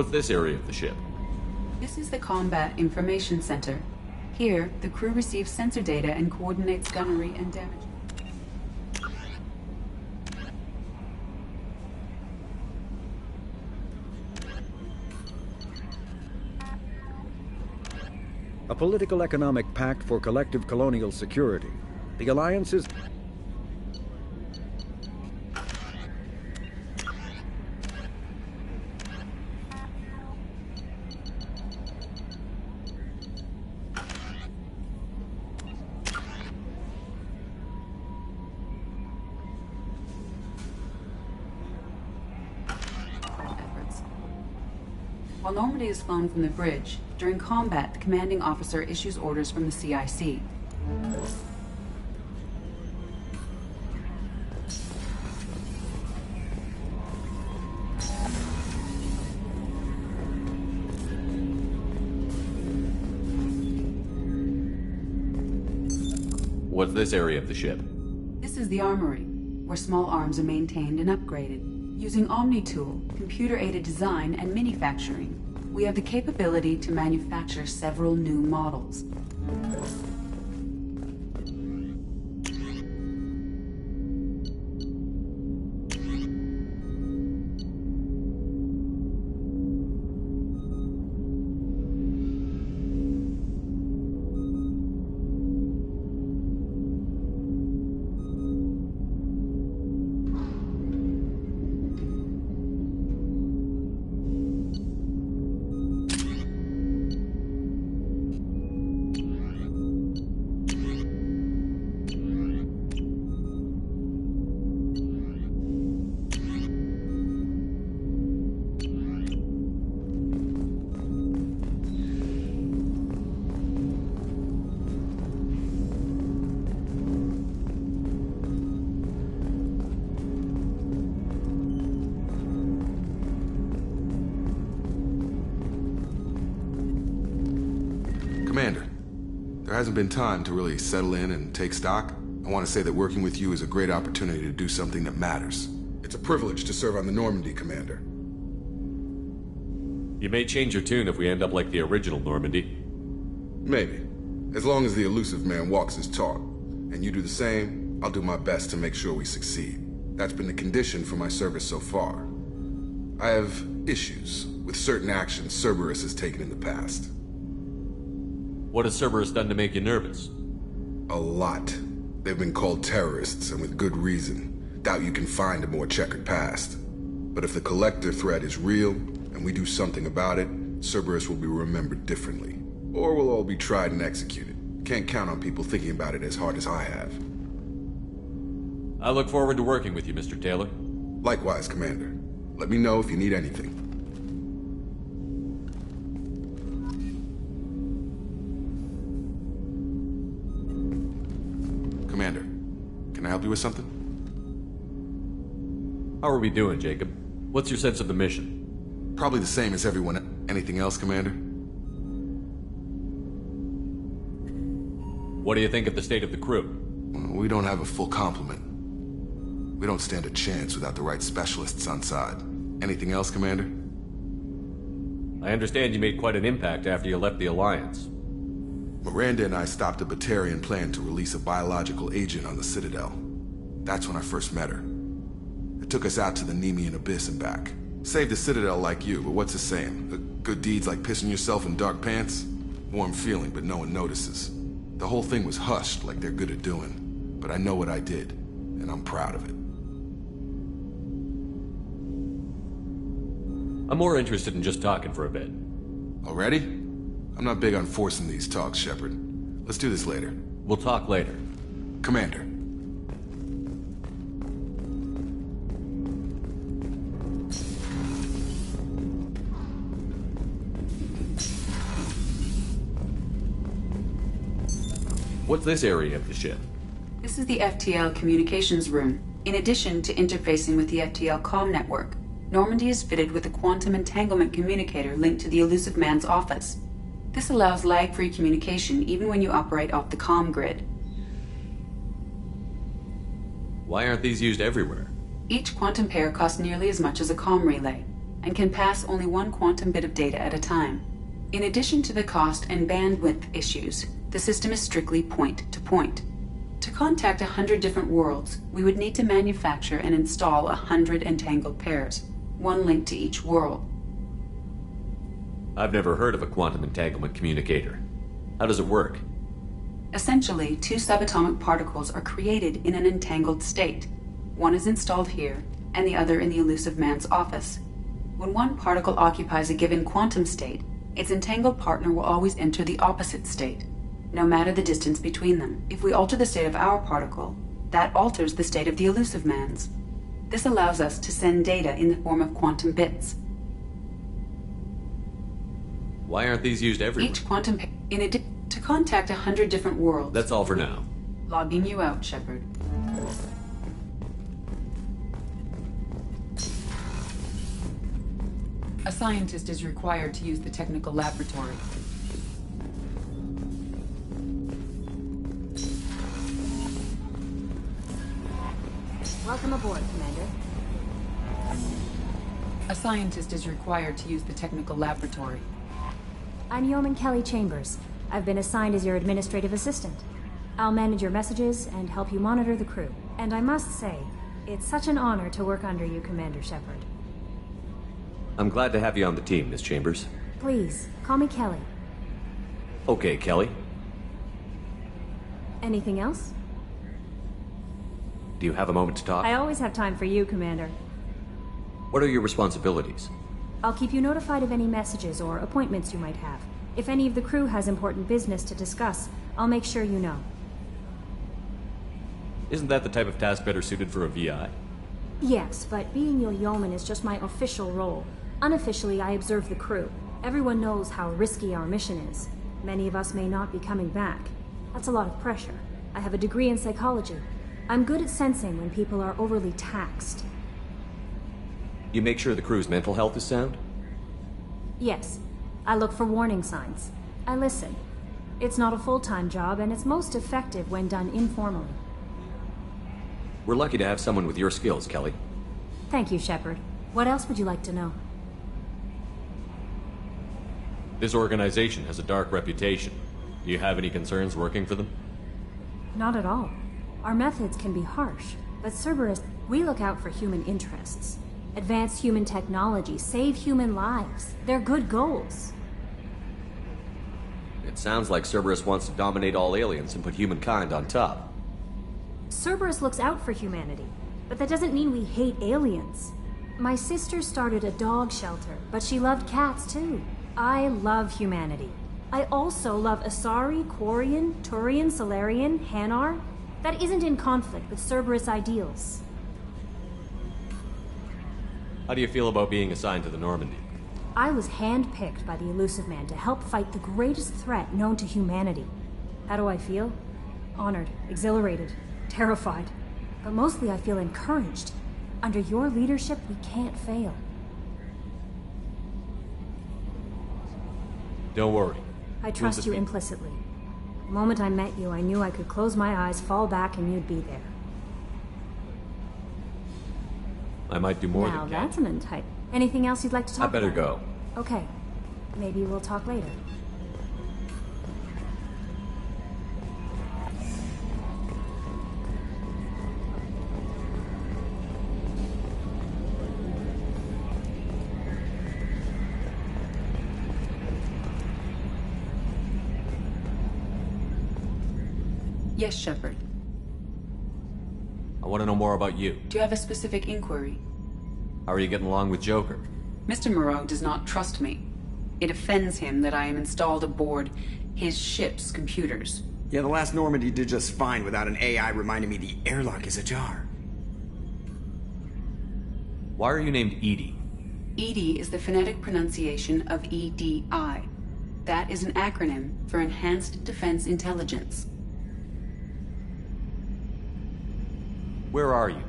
What's this area of the ship? This is the Combat Information Center. Here, the crew receives sensor data and coordinates gunnery and damage. A political economic pact for collective colonial security. The alliance is... While Normandy is flown from the bridge, during combat, the commanding officer issues orders from the CIC. What's this area of the ship? This is the armory, where small arms are maintained and upgraded. Using OmniTool, computer-aided design, and manufacturing, we have the capability to manufacture several new models. Commander, there hasn't been time to really settle in and take stock. I want to say that working with you is a great opportunity to do something that matters. It's a privilege to serve on the Normandy, Commander. You may change your tune if we end up like the original Normandy. Maybe. As long as the Illusive Man walks his talk, and you do the same, I'll do my best to make sure we succeed. That's been the condition for my service so far. I have issues with certain actions Cerberus has taken in the past. What has Cerberus done to make you nervous? A lot. They've been called terrorists, and with good reason. Doubt you can find a more checkered past. But if the Collector threat is real, and we do something about it, Cerberus will be remembered differently. Or we'll all be tried and executed. Can't count on people thinking about it as hard as I have. I look forward to working with you, Mr. Taylor. Likewise, Commander. Let me know if you need anything. Commander, can I help you with something? How are we doing, Jacob? What's your sense of the mission? Probably the same as everyone. Anything else, Commander? What do you think of the state of the crew? Well, we don't have a full complement. We don't stand a chance without the right specialists on side. Anything else, Commander? I understand you made quite an impact after you left the Alliance. Miranda and I stopped a Batarian plan to release a biological agent on the Citadel. That's when I first met her. It took us out to the Nemean Abyss and back. Saved the Citadel like you, but what's the saying? Good deeds like pissing yourself in dark pants? Warm feeling, but no one notices. The whole thing was hushed like they're good at doing. But I know what I did, and I'm proud of it. I'm more interested in just talking for a bit. Already? I'm not big on forcing these talks, Shepard. Let's do this later. We'll talk later. Commander. What's this area of the ship? This is the FTL communications room. In addition to interfacing with the FTL comm network, Normandy is fitted with a quantum entanglement communicator linked to the Illusive Man's office. This allows lag-free communication even when you operate off the comm grid. Why aren't these used everywhere? Each quantum pair costs nearly as much as a comm relay. and can pass only one quantum bit of data at a time. In addition to the cost and bandwidth issues, the system is strictly point-to-point. To contact 100 different worlds, we would need to manufacture and install 100 entangled pairs, one link to each world. I've never heard of a quantum entanglement communicator. How does it work? Essentially, two subatomic particles are created in an entangled state. One is installed here, and the other in the Elusive Man's office. When one particle occupies a given quantum state, its entangled partner will always enter the opposite state, no matter the distance between them. If we alter the state of our particle, that alters the state of the Elusive Man's. This allows us to send data in the form of quantum bits. Why aren't these used everywhere? Each quantum pair, in addition to contact 100 different worlds. That's all for now. Logging you out, Shepard. A scientist is required to use the technical laboratory. Welcome aboard, Commander. A scientist is required to use the technical laboratory. I'm Yeoman Kelly Chambers. I've been assigned as your administrative assistant. I'll manage your messages and help you monitor the crew. And I must say, it's such an honor to work under you, Commander Shepard. I'm glad to have you on the team, Miss Chambers. Please, call me Kelly. Okay, Kelly. Anything else? Do you have a moment to talk? I always have time for you, Commander. What are your responsibilities? I'll keep you notified of any messages or appointments you might have. If any of the crew has important business to discuss, I'll make sure you know. Isn't that the type of task better suited for a VI? Yes, but being your yeoman is just my official role. Unofficially, I observe the crew. Everyone knows how risky our mission is. Many of us may not be coming back. That's a lot of pressure. I have a degree in psychology. I'm good at sensing when people are overly taxed. You make sure the crew's mental health is sound? Yes, I look for warning signs. I listen. It's not a full-time job, and it's most effective when done informally. We're lucky to have someone with your skills, Kelly. Thank you, Shepard. What else would you like to know? This organization has a dark reputation. Do you have any concerns working for them? Not at all. Our methods can be harsh, but Cerberus, we look out for human interests. Advance human technology, save human lives. They're good goals. It sounds like Cerberus wants to dominate all aliens and put humankind on top. Cerberus looks out for humanity, but that doesn't mean we hate aliens. My sister started a dog shelter, but she loved cats too. I love humanity. I also love Asari, Quarian, Turian, Solarian, Hanar. That isn't in conflict with Cerberus ideals. How do you feel about being assigned to the Normandy? I was handpicked by the Elusive Man to help fight the greatest threat known to humanity. How do I feel? Honored, exhilarated, terrified. But mostly I feel encouraged. Under your leadership, we can't fail. Don't worry. I trust you implicitly. The moment I met you, I knew I could close my eyes, fall back, and you'd be there. I might do more Now than that's an untight. Anything else you'd like to talk I better about? go. Okay. Maybe we'll talk later. Yes, Shepard. I want to know more about you. Do you have a specific inquiry? How are you getting along with Joker? Mr. Moreau does not trust me. It offends him that I am installed aboard his ship's computers. Yeah, the last Normandy did just fine without an AI reminding me the airlock is ajar. Why are you named Edie? EDI is the phonetic pronunciation of EDI. That is an acronym for Enhanced Defense Intelligence. Where are you?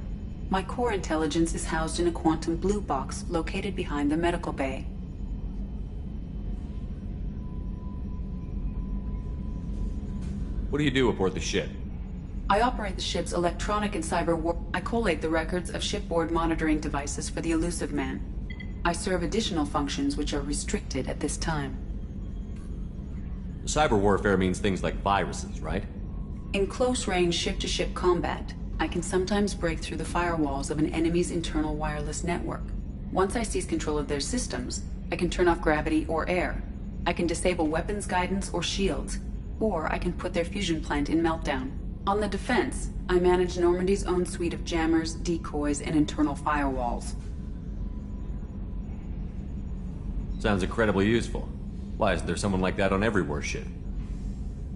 My core intelligence is housed in a quantum blue box located behind the medical bay. What do you do aboard the ship? I operate the ship's electronic and cyber war. I collate the records of shipboard monitoring devices for the Elusive Man. I serve additional functions which are restricted at this time. Cyber warfare means things like viruses, right? In close-range ship-to-ship combat, I can sometimes break through the firewalls of an enemy's internal wireless network. Once I seize control of their systems, I can turn off gravity or air. I can disable weapons guidance or shields, or I can put their fusion plant in meltdown. On the defense, I manage Normandy's own suite of jammers, decoys, and internal firewalls. Sounds incredibly useful. Why isn't there someone like that on every warship?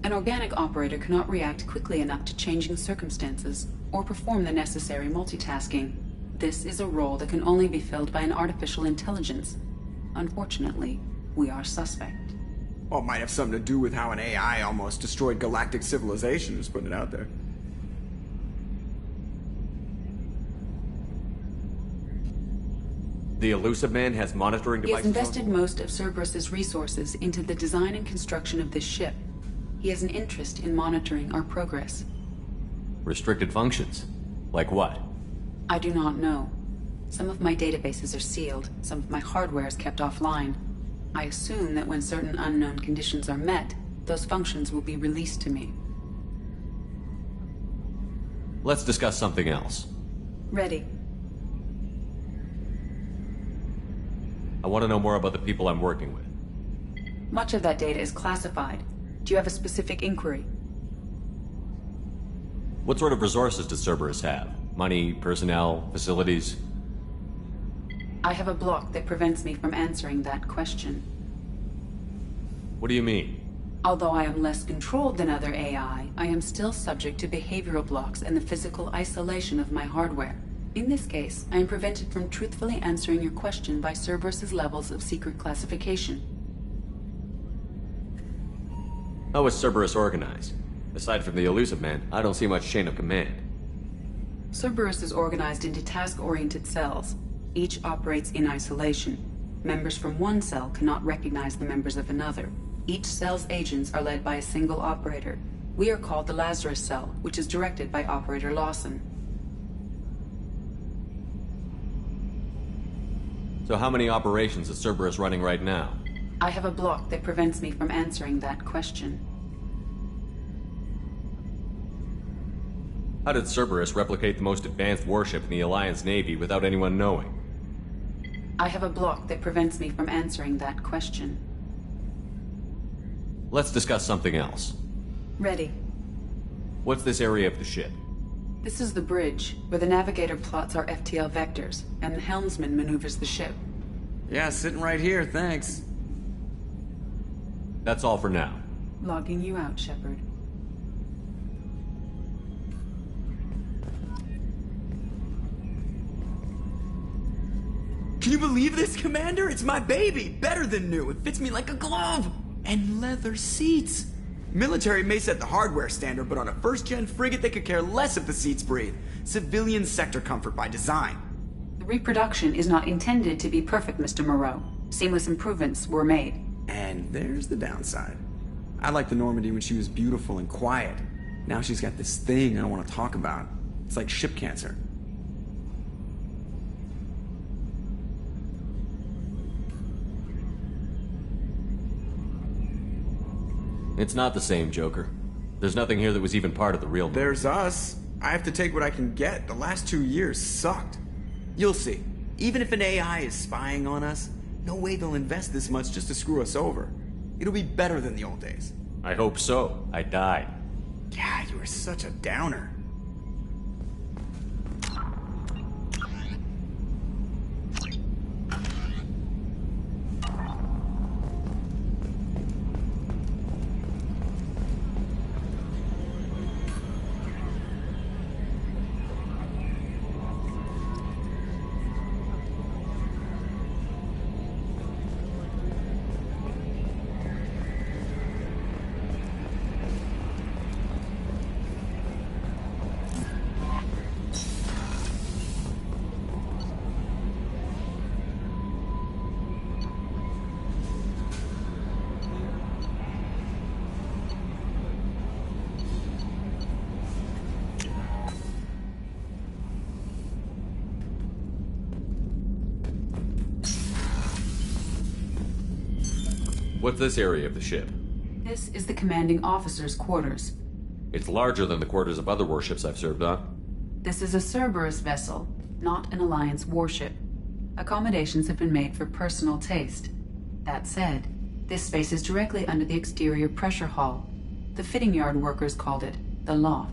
An organic operator cannot react quickly enough to changing circumstances, or perform the necessary multitasking. This is a role that can only be filled by an artificial intelligence. Unfortunately, we are suspect. Well, it might have something to do with how an AI almost destroyed galactic civilization, just putting it out there. The Illusive Man has monitoring He has devices. invested most of Cerberus's resources into the design and construction of this ship. He has an interest in monitoring our progress. Restricted functions? Like what? I do not know. Some of my databases are sealed, some of my hardware is kept offline. I assume that when certain unknown conditions are met, those functions will be released to me. Let's discuss something else. Ready. I want to know more about the people I'm working with. Much of that data is classified. Do you have a specific inquiry? What sort of resources does Cerberus have? Money, personnel, facilities? I have a block that prevents me from answering that question. What do you mean? Although I am less controlled than other AI, I am still subject to behavioral blocks and the physical isolation of my hardware. In this case, I am prevented from truthfully answering your question by Cerberus's levels of secret classification. How is Cerberus organized? Aside from the Illusive Man, I don't see much chain of command. Cerberus is organized into task-oriented cells. Each operates in isolation. Members from one cell cannot recognize the members of another. Each cell's agents are led by a single operator. We are called the Lazarus Cell, which is directed by Operator Lawson. So how many operations is Cerberus running right now? I have a block that prevents me from answering that question. How did Cerberus replicate the most advanced warship in the Alliance Navy without anyone knowing? I have a block that prevents me from answering that question. Let's discuss something else. Ready. What's this area of the ship? This is the bridge, where the navigator plots our FTL vectors, and the helmsman maneuvers the ship. Yeah, sitting right here, thanks. That's all for now. Logging you out, Shepard. Can you believe this, Commander? It's my baby! Better than new. It fits me like a glove! And leather seats! Military may set the hardware standard, but on a first-gen frigate they could care less if the seats breathe. Civilian sector comfort by design. The reproduction is not intended to be perfect, Mr. Moreau. Seamless improvements were made. And there's the downside. I liked the Normandy when she was beautiful and quiet. Now she's got this thing I don't want to talk about. It's like ship cancer. It's not the same, Joker. There's nothing here that was even part of the real. There's us. I have to take what I can get. The last 2 years sucked. You'll see. Even if an AI is spying on us, no way they'll invest this much just to screw us over. It'll be better than the old days. I hope so. I died. Yeah, you were such a downer. What's this area of the ship? This is the commanding officer's quarters. It's larger than the quarters of other warships I've served on. This is a Cerberus vessel, not an Alliance warship. Accommodations have been made for personal taste. That said, this space is directly under the exterior pressure hull. The fitting yard workers called it the loft.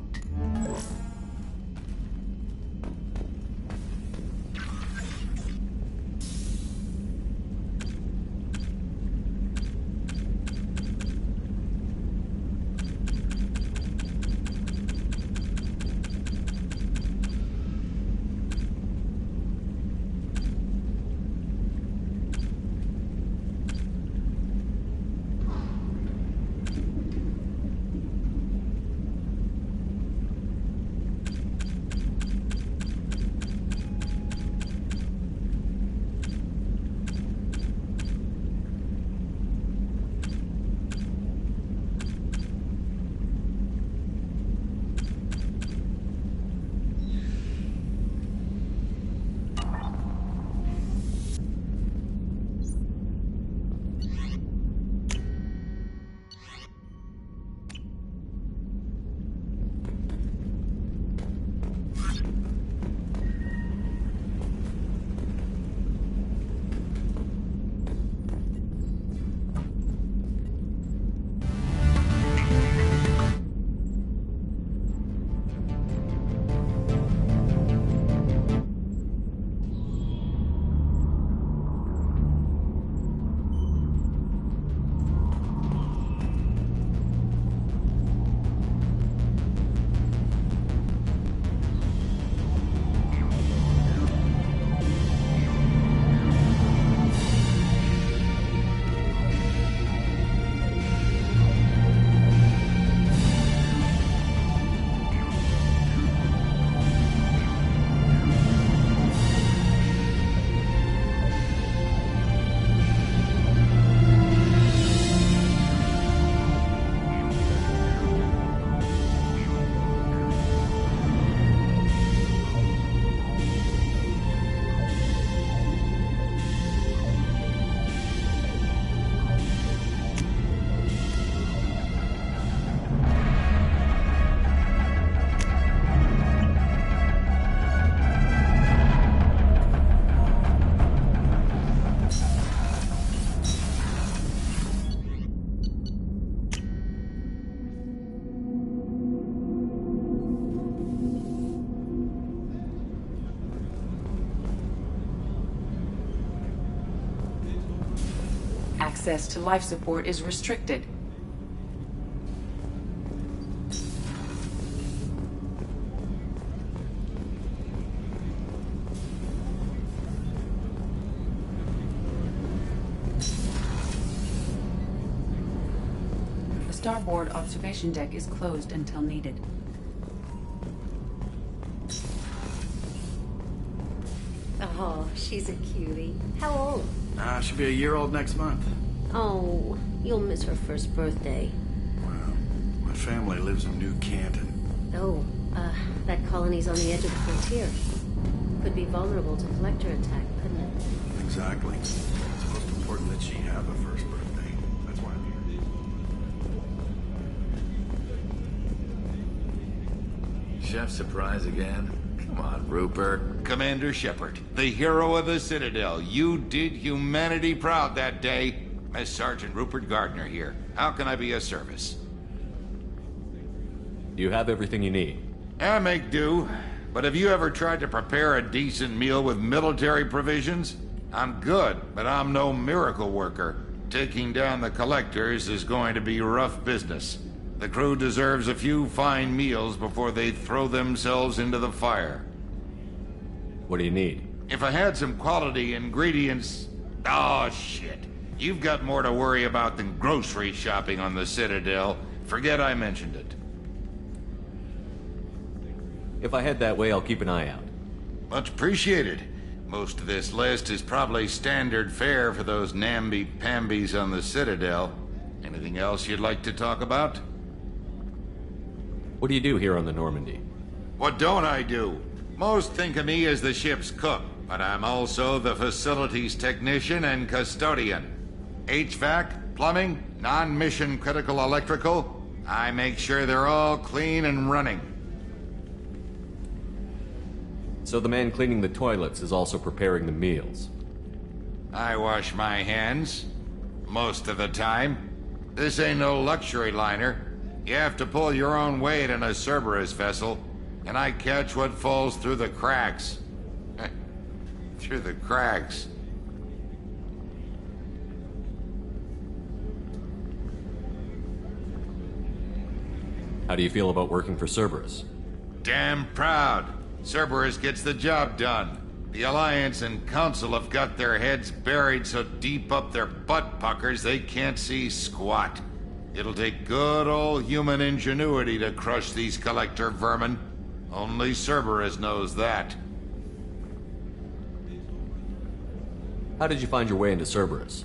Access to life support is restricted. The starboard observation deck is closed until needed. Oh, she's a cutie. How old? She'll be a year old next month. Oh, you'll miss her first birthday. Well, my family lives in New Canton. Oh, that colony's on the edge of the frontier. Could be vulnerable to collector attack, couldn't it? Exactly. It's most important that she have a first birthday. That's why I'm here. Chef surprise again? Come on, Rupert. Commander Shepard, the hero of the Citadel. You did humanity proud that day. As Sergeant Rupert Gardner here. How can I be of service? You have everything you need. I make do. But have you ever tried to prepare a decent meal with military provisions? I'm good, but I'm no miracle worker. Taking down the collectors is going to be rough business. The crew deserves a few fine meals before they throw themselves into the fire. What do you need? If I had some quality ingredients... Oh, shit. You've got more to worry about than grocery shopping on the Citadel. Forget I mentioned it. If I head that way, I'll keep an eye out. Much appreciated. Most of this list is probably standard fare for those namby-pambies on the Citadel. Anything else you'd like to talk about? What do you do here on the Normandy? What don't I do? Most think of me as the ship's cook, but I'm also the facilities technician and custodian. HVAC, plumbing, non-mission critical electrical. I make sure they're all clean and running. So the man cleaning the toilets is also preparing the meals. I wash my hands. Most of the time. This ain't no luxury liner. You have to pull your own weight in a Cerberus vessel, and I catch what falls through the cracks. Through the cracks. How do you feel about working for Cerberus? Damn proud. Cerberus gets the job done. The Alliance and Council have got their heads buried so deep up their butt puckers they can't see squat. It'll take good old human ingenuity to crush these collector vermin. Only Cerberus knows that. How did you find your way into Cerberus?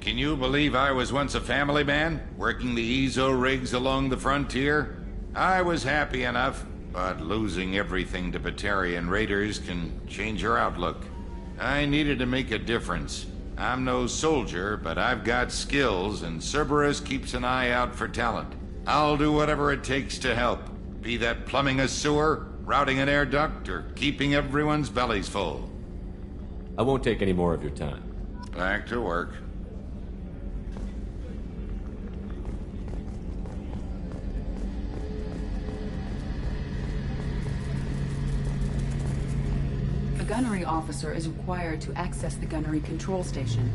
Can you believe I was once a family man, working the EZO rigs along the frontier? I was happy enough, but losing everything to Batarian raiders can change your outlook. I needed to make a difference. I'm no soldier, but I've got skills, and Cerberus keeps an eye out for talent. I'll do whatever it takes to help, be that plumbing a sewer, routing an air duct, or keeping everyone's bellies full. I won't take any more of your time. Back to work. A gunnery officer is required to access the gunnery control station.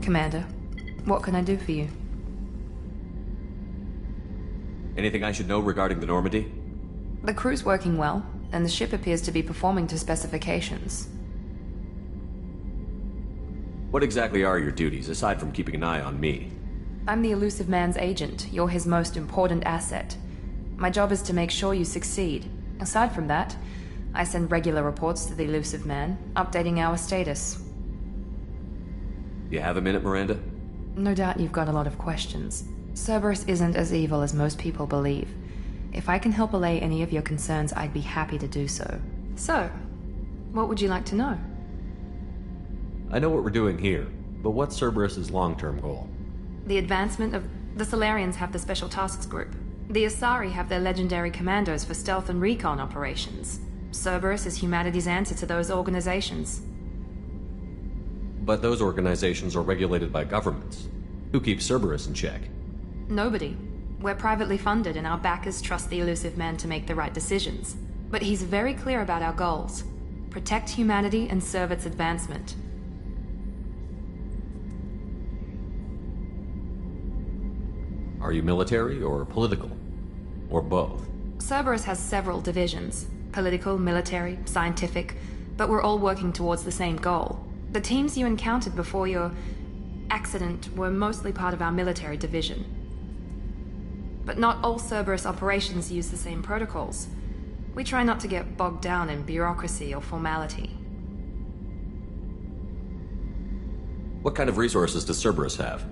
Commander, what can I do for you? Anything I should know regarding the Normandy? The crew's working well, and the ship appears to be performing to specifications. What exactly are your duties, aside from keeping an eye on me? I'm the Elusive Man's agent. You're his most important asset. My job is to make sure you succeed. Aside from that, I send regular reports to the Elusive Man, updating our status. You have a minute, Miranda? No doubt you've got a lot of questions. Cerberus isn't as evil as most people believe. If I can help allay any of your concerns, I'd be happy to do so. So, what would you like to know? I know what we're doing here, but what's Cerberus's long-term goal? The advancement of... The Solarians have the Special Tasks Group. The Asari have their legendary commandos for stealth and recon operations. Cerberus is humanity's answer to those organizations. But those organizations are regulated by governments. Who keeps Cerberus in check? Nobody. We're privately funded and our backers trust the Elusive Man to make the right decisions. But he's very clear about our goals. Protect humanity and serve its advancement. Are you military or political? Or both? Cerberus has several divisions. Political, military, scientific, but we're all working towards the same goal. The teams you encountered before your accident were mostly part of our military division. But not all Cerberus operations use the same protocols. We try not to get bogged down in bureaucracy or formality. What kind of resources does Cerberus have?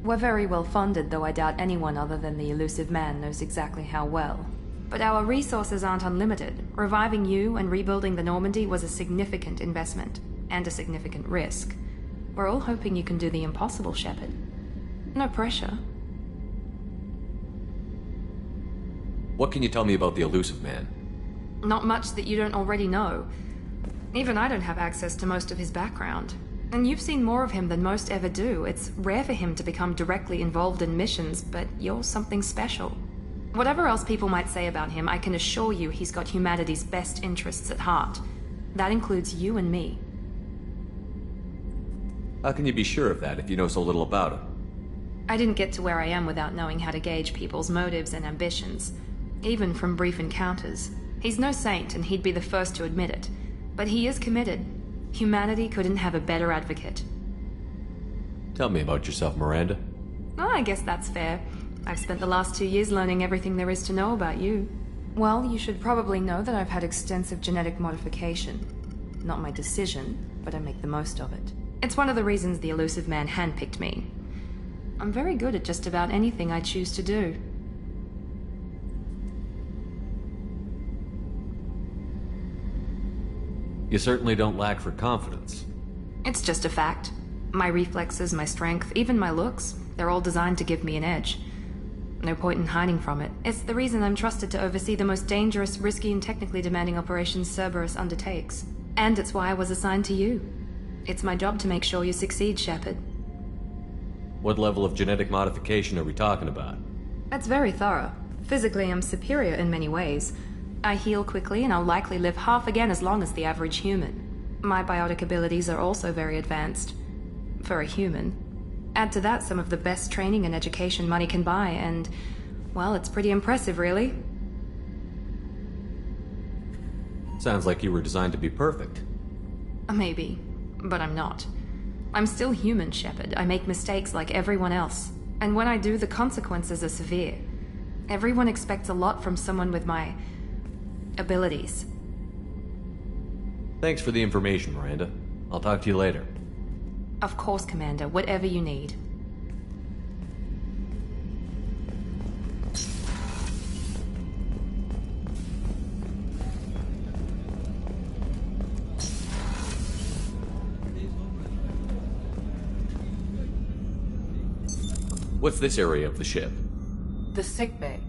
We're very well funded, though I doubt anyone other than the Elusive Man knows exactly how well. But our resources aren't unlimited. Reviving you and rebuilding the Normandy was a significant investment. And a significant risk. We're all hoping you can do the impossible, Shepard. No pressure. What can you tell me about the Elusive Man? Not much that you don't already know. Even I don't have access to most of his background. And you've seen more of him than most ever do. It's rare for him to become directly involved in missions, but you're something special. Whatever else people might say about him, I can assure you he's got humanity's best interests at heart. That includes you and me. How can you be sure of that if you know so little about him? I didn't get to where I am without knowing how to gauge people's motives and ambitions. Even from brief encounters. He's no saint, and he'd be the first to admit it. But he is committed. Humanity couldn't have a better advocate. Tell me about yourself, Miranda. Oh, I guess that's fair. I've spent the last 2 years learning everything there is to know about you. Well, you should probably know that I've had extensive genetic modification. Not my decision, but I make the most of it. It's one of the reasons the Elusive Man handpicked me. I'm very good at just about anything I choose to do. You certainly don't lack for confidence. It's just a fact. My reflexes, my strength, even my looks, they're all designed to give me an edge. No point in hiding from it. It's the reason I'm trusted to oversee the most dangerous, risky, and technically demanding operations Cerberus undertakes. And it's why I was assigned to you. It's my job to make sure you succeed, Shepard. What level of genetic modification are we talking about? That's very thorough. Physically, I'm superior in many ways. I heal quickly, and I'll likely live half again as long as the average human. My biotic abilities are also very advanced. For a human. Add to that some of the best training and education money can buy, and, well, it's pretty impressive, really. Sounds like you were designed to be perfect. Maybe, but I'm not. I'm still human, Shepard. I make mistakes like everyone else. And when I do, the consequences are severe. Everyone expects a lot from someone with my abilities. Thanks for the information, Miranda. I'll talk to you later. Of course, Commander. Whatever you need. What's this area of the ship? The sickbay.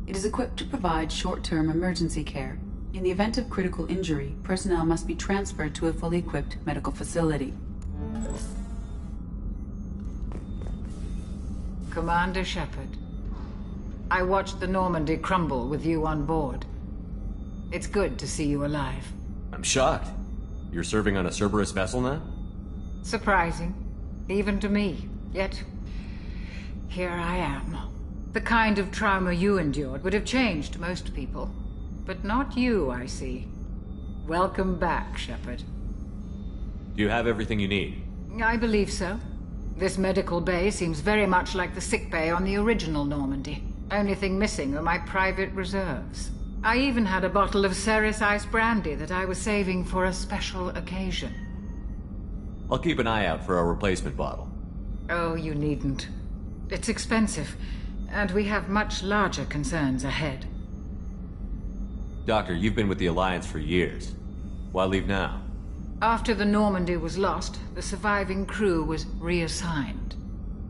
It is equipped to provide short-term emergency care. In the event of critical injury, personnel must be transferred to a fully equipped medical facility. Commander Shepard, I watched the Normandy crumble with you on board. It's good to see you alive. I'm shocked. You're serving on a Cerberus vessel now? Surprising, even to me. Yet, here I am. The kind of trauma you endured would have changed most people. But not you, I see. Welcome back, Shepard. Do you have everything you need? I believe so. This medical bay seems very much like the sick bay on the original Normandy. Only thing missing are my private reserves. I even had a bottle of Ceres Ice Brandy that I was saving for a special occasion. I'll keep an eye out for a replacement bottle. Oh, you needn't. It's expensive, and we have much larger concerns ahead. Doctor, you've been with the Alliance for years. Why leave now? After the Normandy was lost, the surviving crew was reassigned.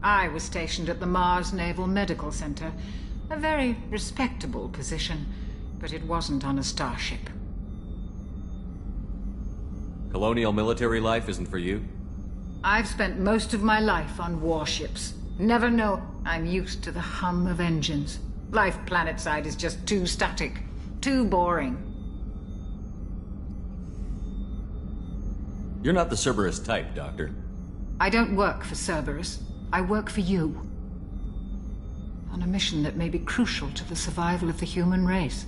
I was stationed at the Mars Naval Medical Center, a very respectable position, but it wasn't on a starship. Colonial military life isn't for you? I've spent most of my life on warships. Never know. I'm used to the hum of engines. Life planetside is just too static, too boring. You're not the Cerberus type, Doctor. I don't work for Cerberus. I work for you. On a mission that may be crucial to the survival of the human race.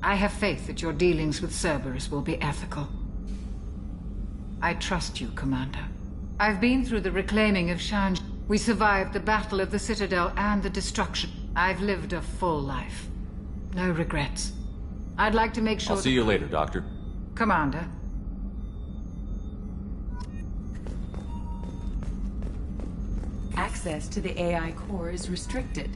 I have faith that your dealings with Cerberus will be ethical. I trust you, Commander. I've been through the reclaiming of Shanj. We survived the Battle of the Citadel and the destruction. I've lived a full life. No regrets. I'd like to make sure I'll see you later, Doctor. Commander. Access to the AI core is restricted.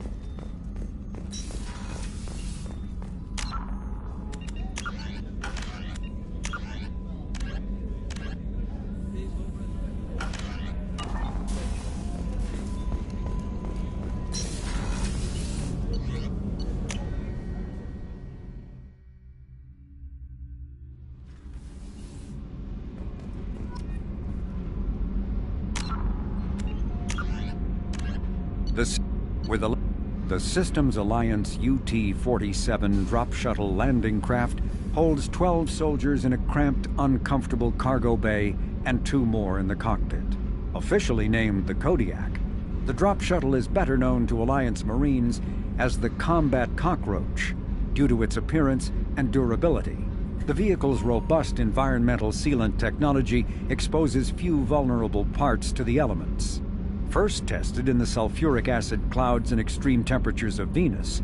The Systems Alliance UT-47 drop shuttle landing craft holds 12 soldiers in a cramped, uncomfortable cargo bay and 2 more in the cockpit. Officially named the Kodiak, the drop shuttle is better known to Alliance Marines as the Combat Cockroach due to its appearance and durability. The vehicle's robust environmental sealant technology exposes few vulnerable parts to the elements. First tested in the sulfuric acid clouds and extreme temperatures of Venus,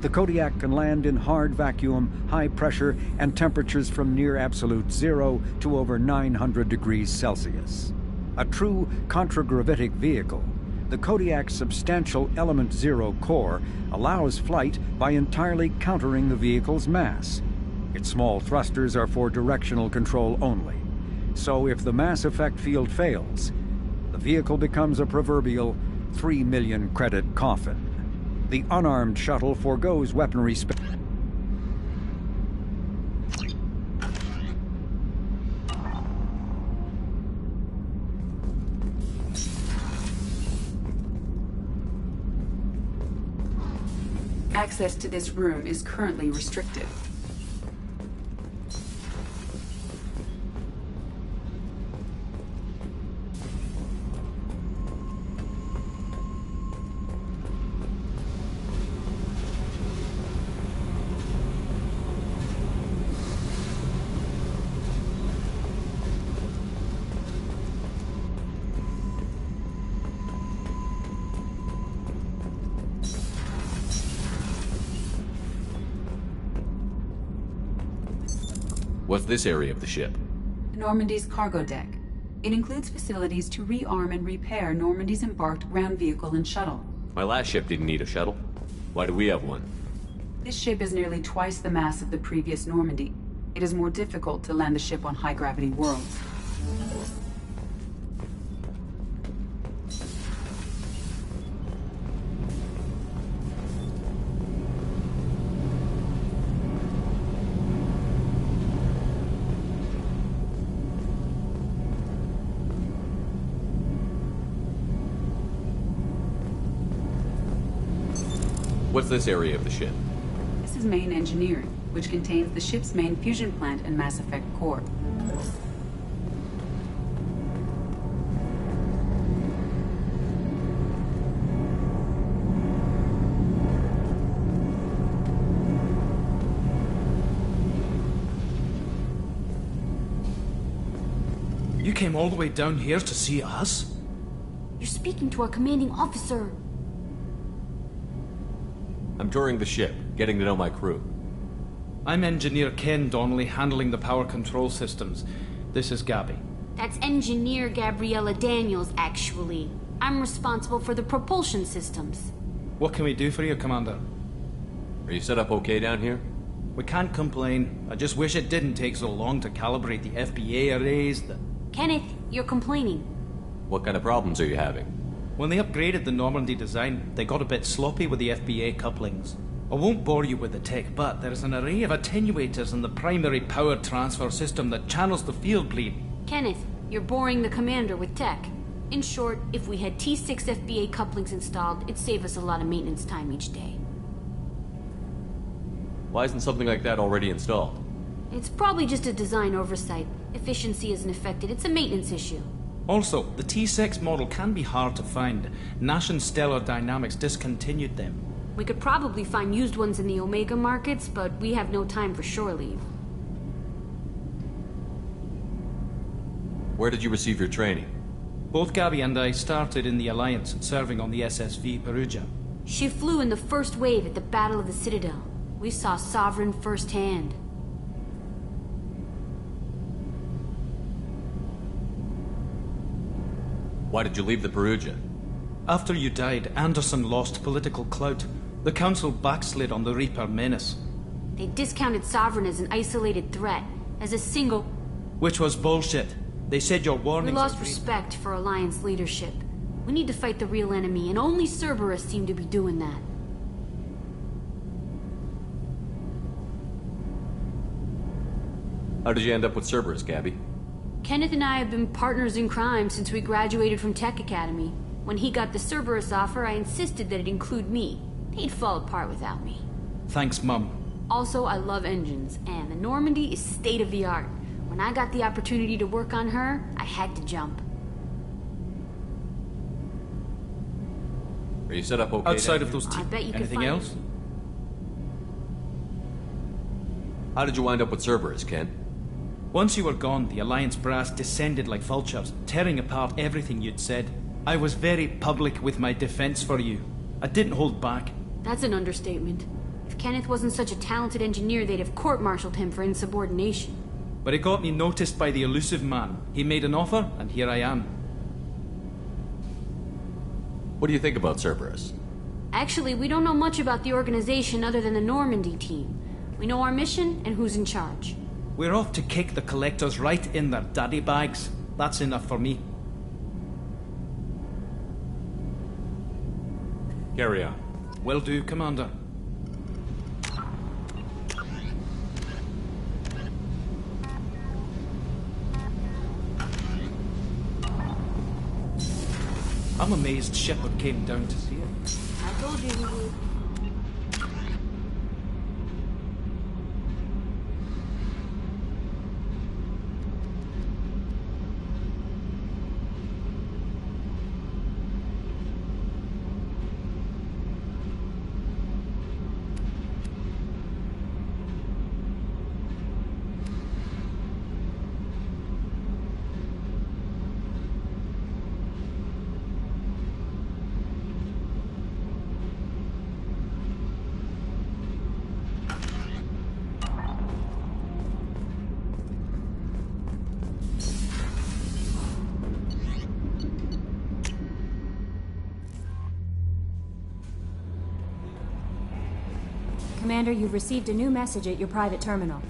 the Kodiak can land in hard vacuum, high pressure, and temperatures from near absolute zero to over 900 degrees Celsius. A true contragravitic vehicle, the Kodiak's substantial Element Zero core allows flight by entirely countering the vehicle's mass. Its small thrusters are for directional control only. So if the mass effect field fails, the vehicle becomes a proverbial 3 million credit coffin. The unarmed shuttle forgoes weaponry Access to this room is currently restricted. What's this area of the ship? Normandy's cargo deck. It includes facilities to rearm and repair Normandy's embarked ground vehicle and shuttle. My last ship didn't need a shuttle. Why do we have one? This ship is nearly twice the mass of the previous Normandy. It is more difficult to land the ship on high-gravity worlds. What's this area of the ship? This is main engineering, which contains the ship's main fusion plant and Mass Effect core. You came all the way down here to see us? You're speaking to our commanding officer. I'm touring the ship, getting to know my crew. I'm Engineer Ken Donnelly, handling the power control systems. This is Gabby. That's Engineer Gabriella Daniels, actually. I'm responsible for the propulsion systems. What can we do for you, Commander? Are you set up okay down here? We can't complain. I just wish it didn't take so long to calibrate the FBA arrays. Kenneth, you're complaining. What kind of problems are you having? When they upgraded the Normandy design, they got a bit sloppy with the FBA couplings. I won't bore you with the tech, but there's an array of attenuators in the primary power transfer system that channels the field bleed. Kenneth, you're boring the commander with tech. In short, if we had T6 FBA couplings installed, it'd save us a lot of maintenance time each day. Why isn't something like that already installed? It's probably just a design oversight. Efficiency isn't affected, it's a maintenance issue. Also, the T6 model can be hard to find. Nash and Stellar Dynamics discontinued them. We could probably find used ones in the Omega markets, but we have no time for shore leave. Where did you receive your training? Both Gabby and I started in the Alliance, serving on the SSV Perugia. She flew in the first wave at the Battle of the Citadel. We saw Sovereign firsthand. Why did you leave the Perugia? After you died, Anderson lost political clout. The Council backslid on the Reaper menace. They discounted Sovereign as an isolated threat, as a single... Which was bullshit. They said your warnings... We lost respect for Alliance leadership. We need to fight the real enemy, and only Cerberus seem to be doing that. How did you end up with Cerberus, Gabby? Kenneth and I have been partners in crime since we graduated from Tech Academy. When he got the Cerberus offer, I insisted that it include me. He'd fall apart without me. Thanks, Mum. Also, I love engines, and the Normandy is state-of-the-art. When I got the opportunity to work on her, I had to jump. Are you set up okay? Outside of those I bet you could anything find else? How did you wind up with Cerberus, Ken? Once you were gone, the Alliance brass descended like vultures, tearing apart everything you'd said. I was very public with my defense for you. I didn't hold back. That's an understatement. If Kenneth wasn't such a talented engineer, they'd have court-martialed him for insubordination. But it got me noticed by the Elusive Man. He made an offer, and here I am. What do you think about Cerberus? Actually, we don't know much about the organization other than the Normandy team. We know our mission and who's in charge. We're off to kick the Collectors right in their daddy bags. That's enough for me. Carry on. Will do, Commander. I'm amazed Shepard came down to see it. I told you he would. Commander, you've received a new message at your private terminal.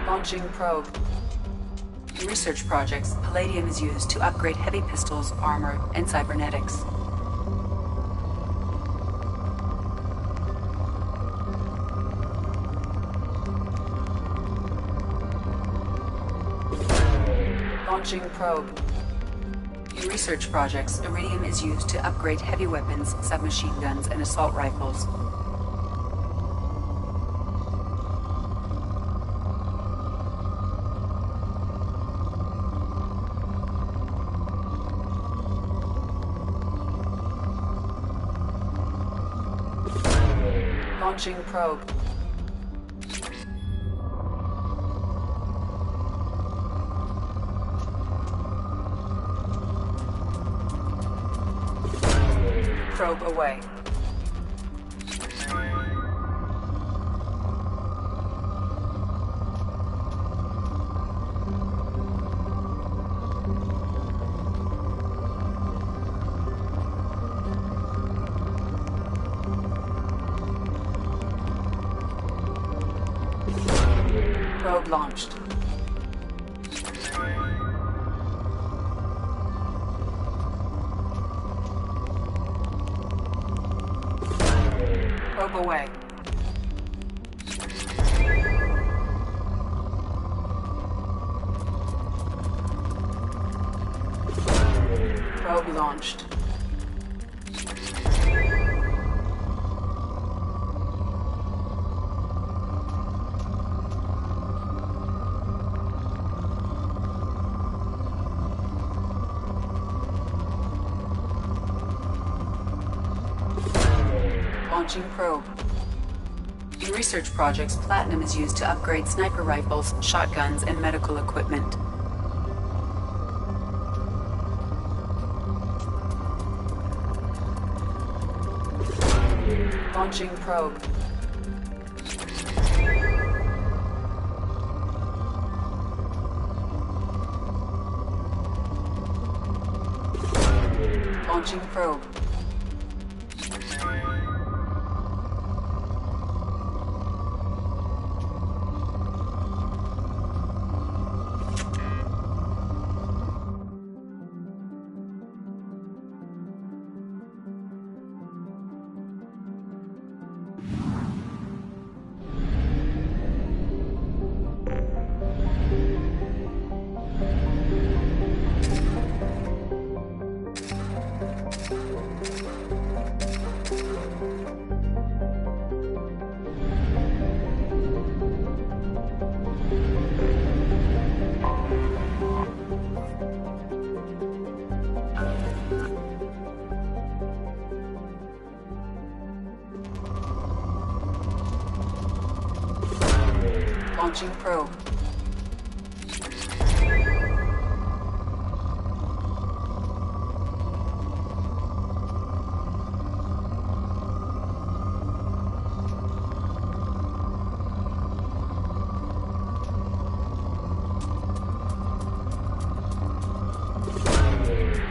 Launching probe. In research projects, palladium is used to upgrade heavy pistols, armor, and cybernetics. Launching probe. In research projects, iridium is used to upgrade heavy weapons, submachine guns, and assault rifles. Launching probe. Probe away. Probe launched. Probe away. Probe launched. Launching probe. In research projects, platinum is used to upgrade sniper rifles, shotguns, and medical equipment. Launching probe. Launching probe. Launching probe.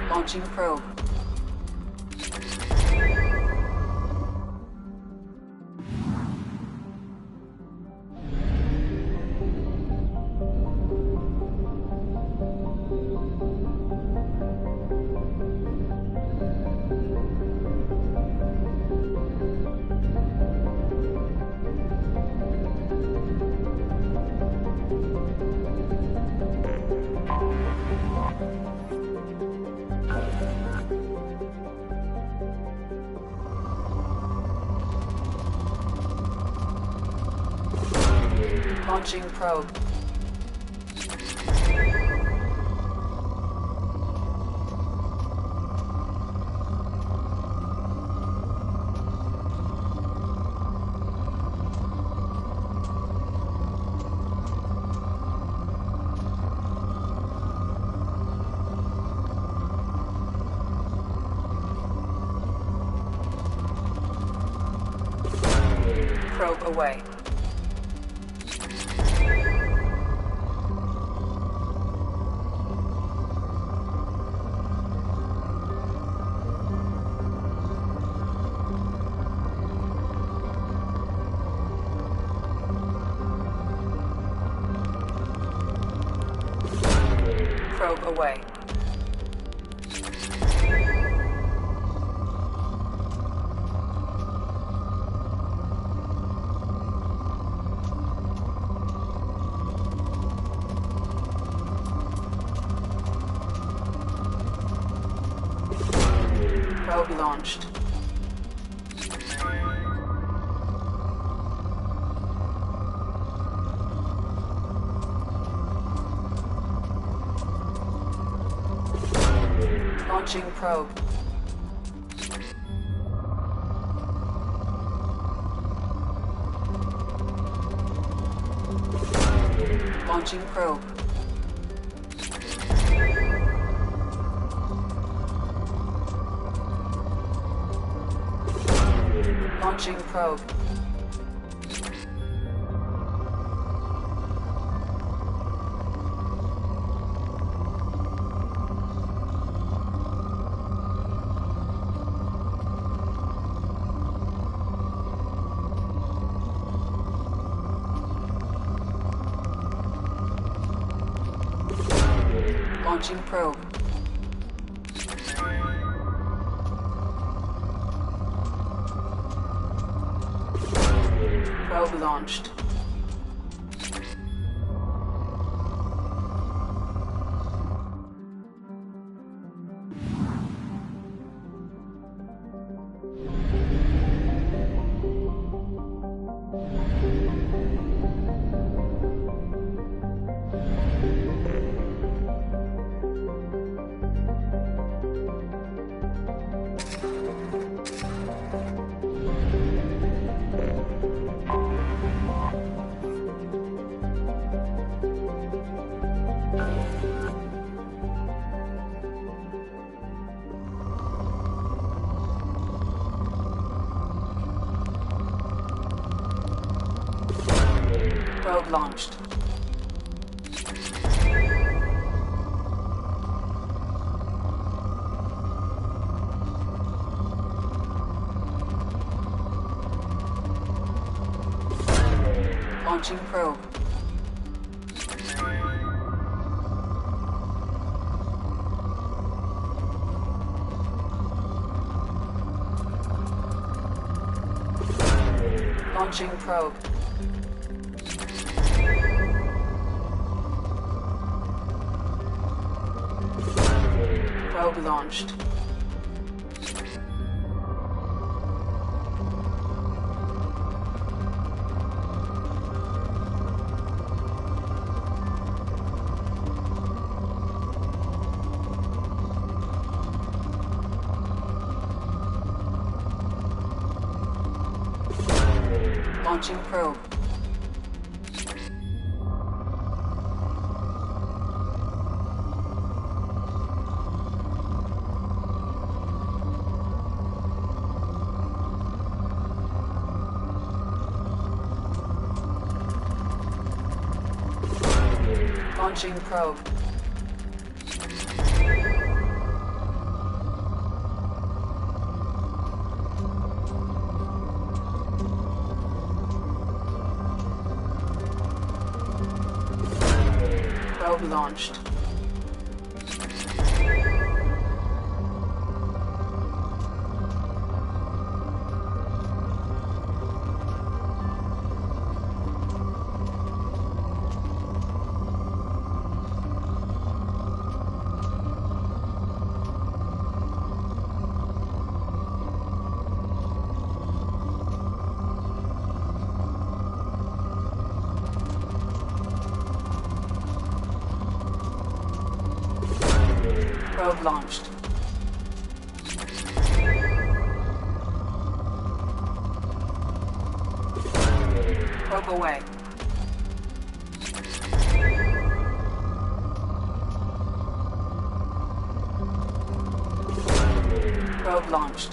Launching probe. Launching probe. Probe away. Probe away. Probe launched. Launching probe. Launching probe. Launching probe. Launching probe. Probe launched. Probe launched. Launching probe. Launching probe. Probe launched. Launching probe. Launching probe. Probe launched. Probe launched. Probe away. Probe launched.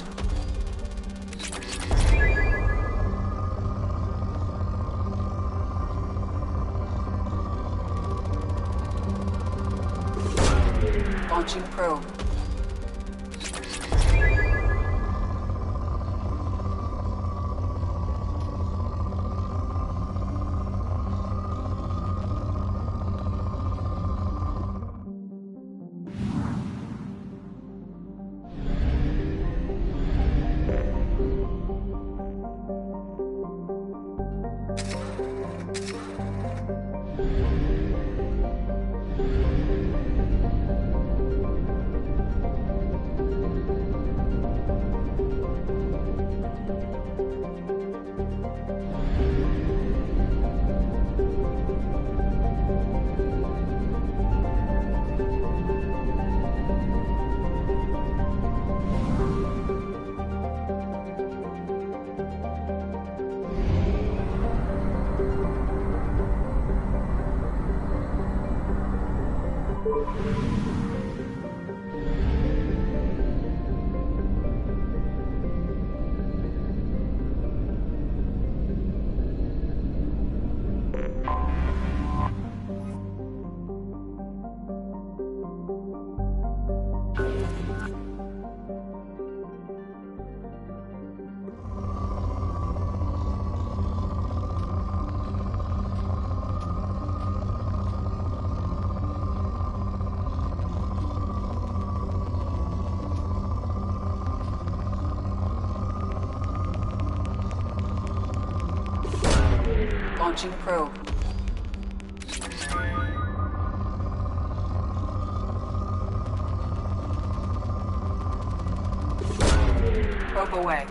Launching probe. Launching probe. Probe away.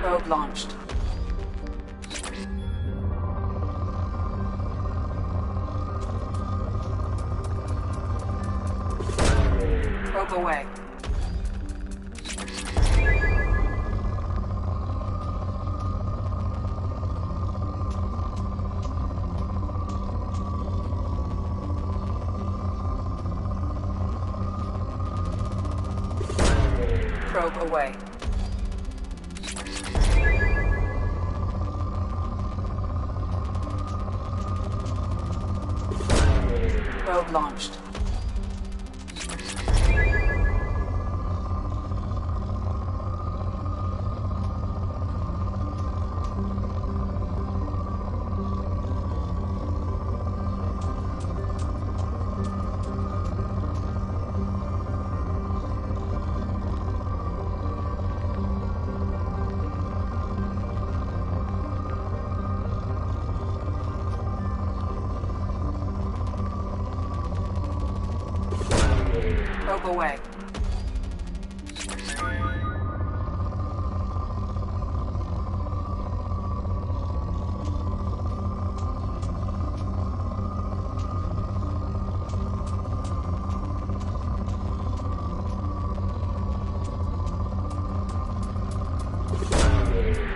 Probe launched. Probe away. Probe away. Probe launched. Probe away.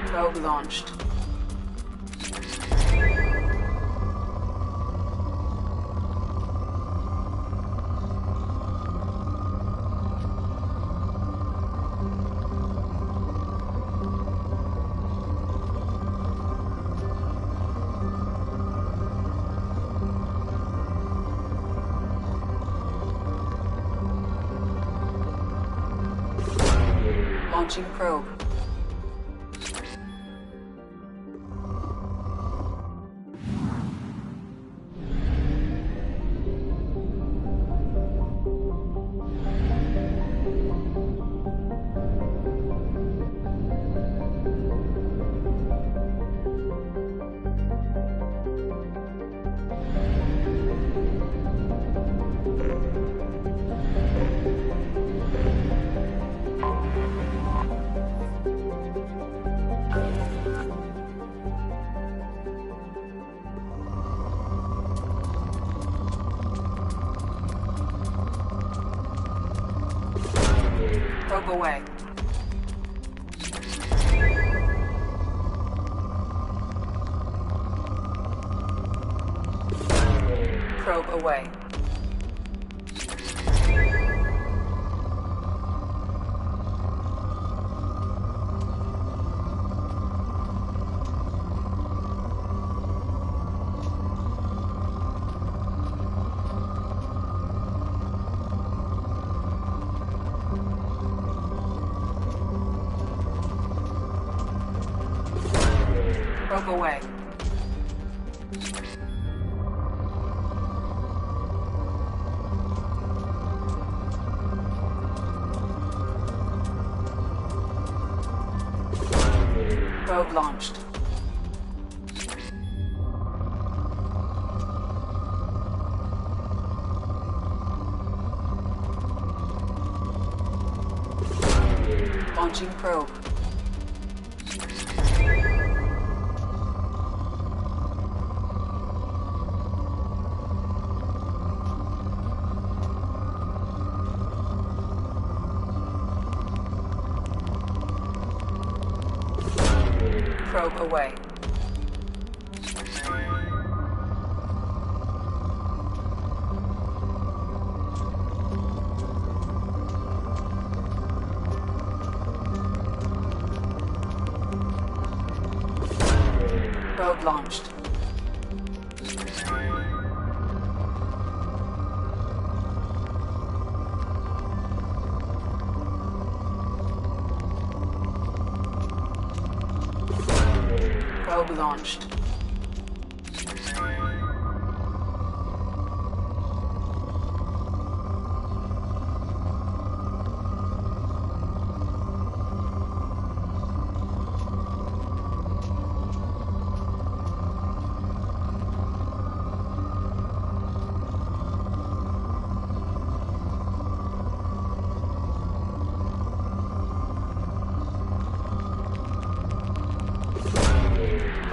Probe launched. Launching probe. Probe away. Probe away. Probe away. Probe launched. Launching probe. Probe away. Probe launched. Probe launched.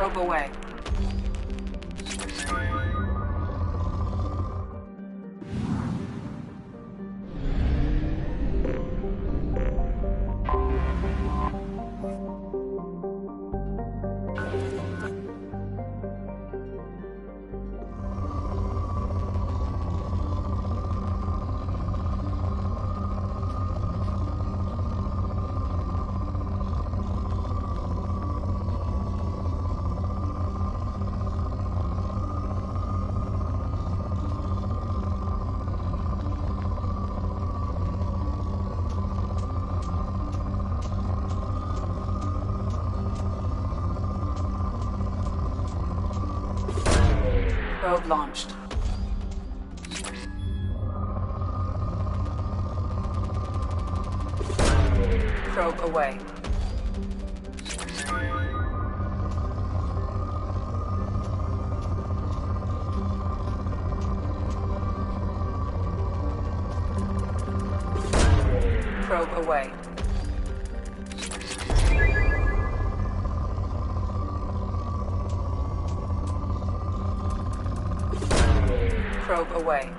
Probe away. Probe launched. Probe away. Probe away. Probe away.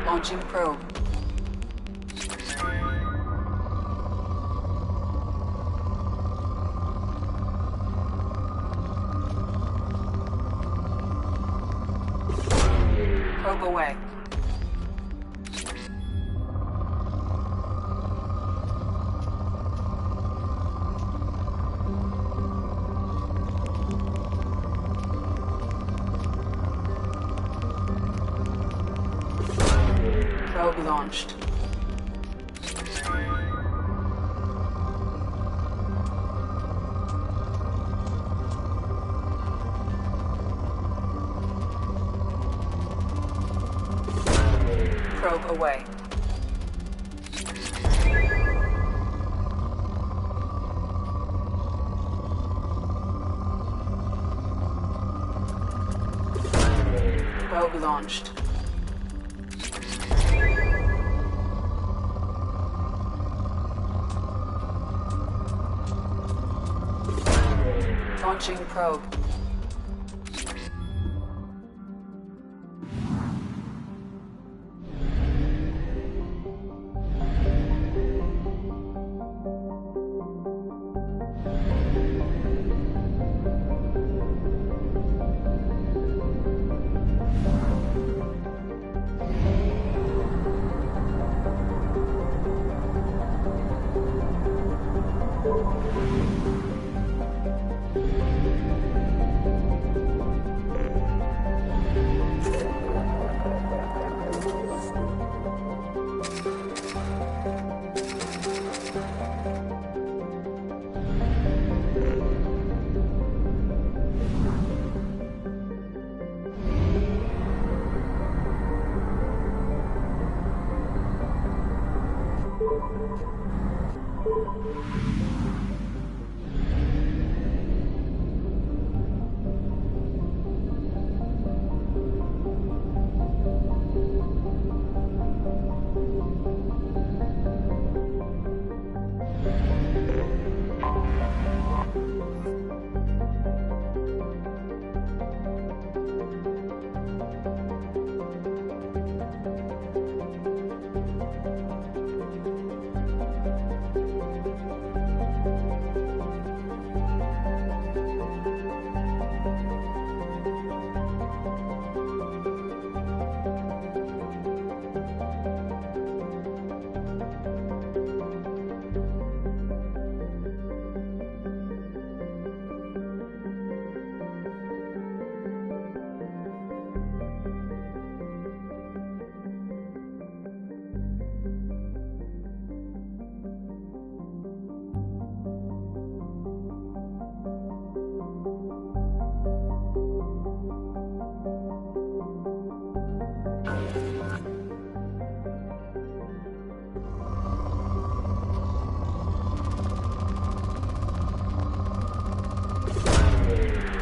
Launching probe. Probe away. Probe launched. Probe away. Probe launched. Launching probe.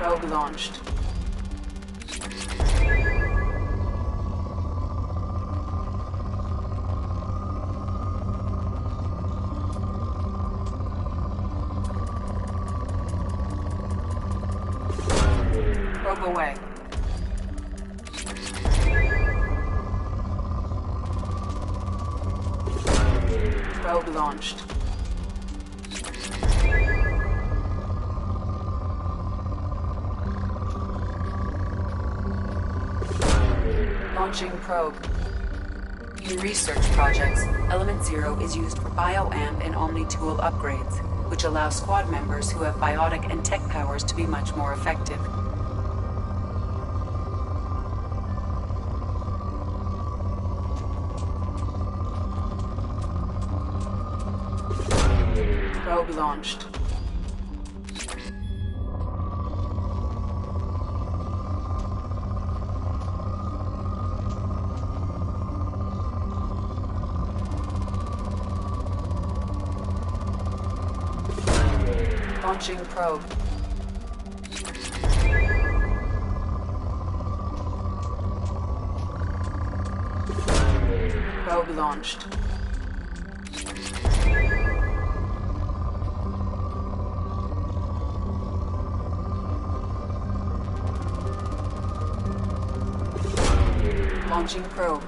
Probe launched. Probe away. Probe launched. Launching probe. In research projects, Element Zero is used for bioamp and Omni-tool upgrades, which allow squad members who have biotic and tech powers to be much more effective. Probe launched. Launching probe. Probe launched. Launching probe.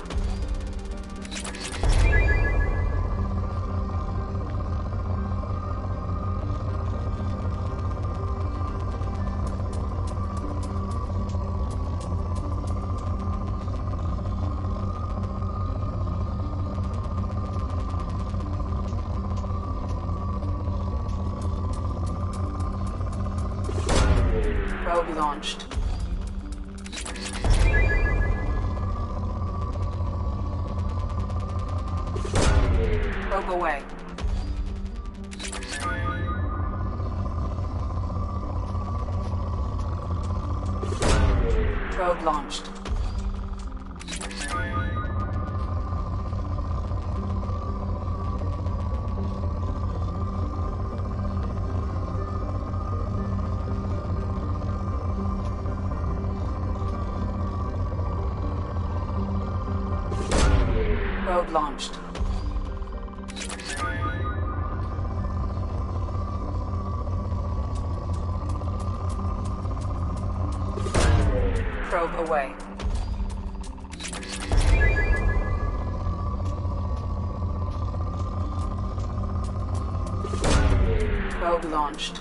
Probe launched. Probe away. Probe launched. Probe launched. Probe away. Probe launched.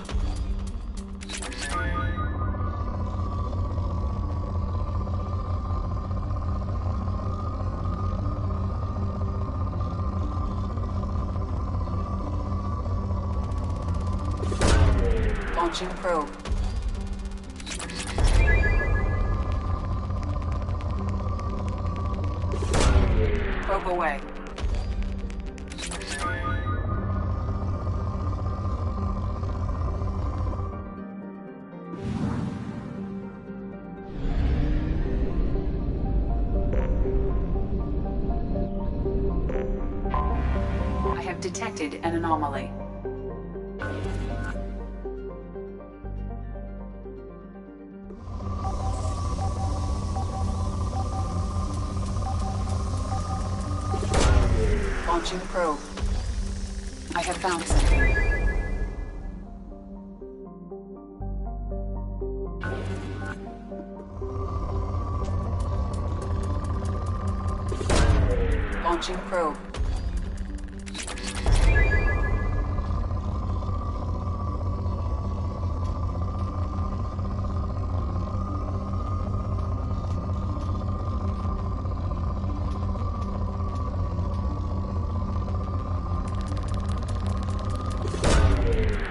Launching probe. Probe away. I have detected an anomaly. Launching probe. I have found something. Launching probe.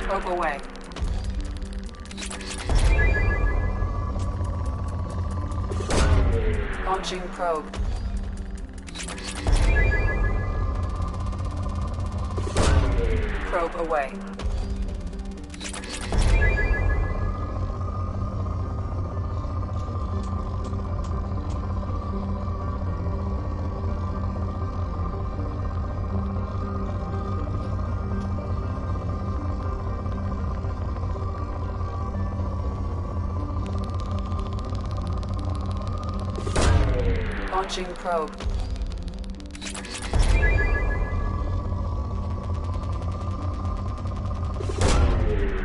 Probe away. Launching probe. Probe away. Launching probe.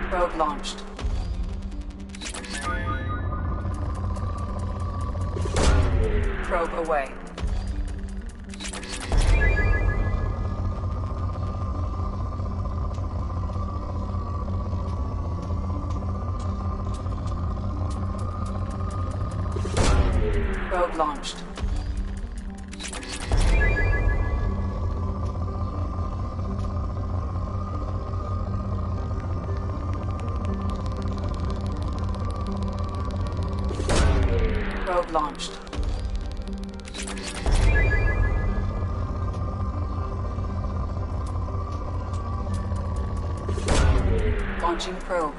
Probe launched. probe away. Probe launched. Probe launched. Launching probe.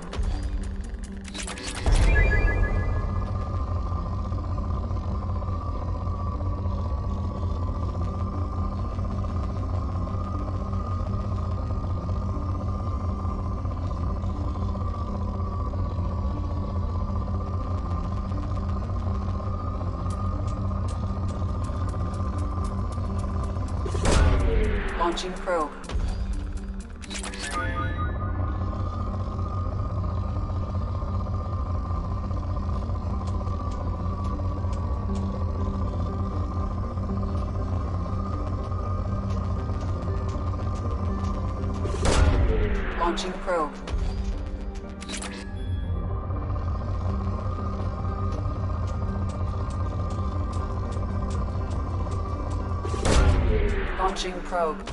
Launching probe. Launching probe. Launching probe.